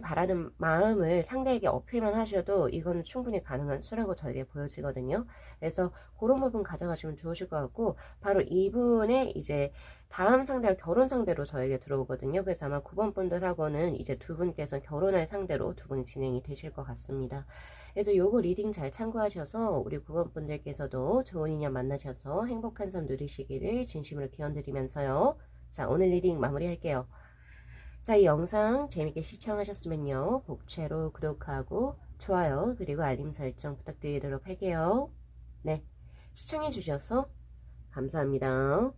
바라는 마음을 상대에게 어필만 하셔도 이거는 충분히 가능한 수라고 저에게 보여지거든요. 그래서 그런 부분 가져가시면 좋으실 것 같고 바로 이분의 이제 다음 상대가 결혼 상대로 저에게 들어오거든요. 그래서 아마 9번 분들하고는 이제 두 분께서 결혼할 상대로 두 분이 진행이 되실 것 같습니다. 그래서 요거 리딩 잘 참고하셔서 우리 9번 분들께서도 좋은 인연 만나셔서 행복한 삶 누리시기를 진심으로 기원드리면서요. 자, 오늘 리딩 마무리할게요. 자, 이 영상 재밌게 시청하셨으면요. 복채로 구독하고 좋아요 그리고 알림 설정 부탁드리도록 할게요. 네, 시청해주셔서 감사합니다.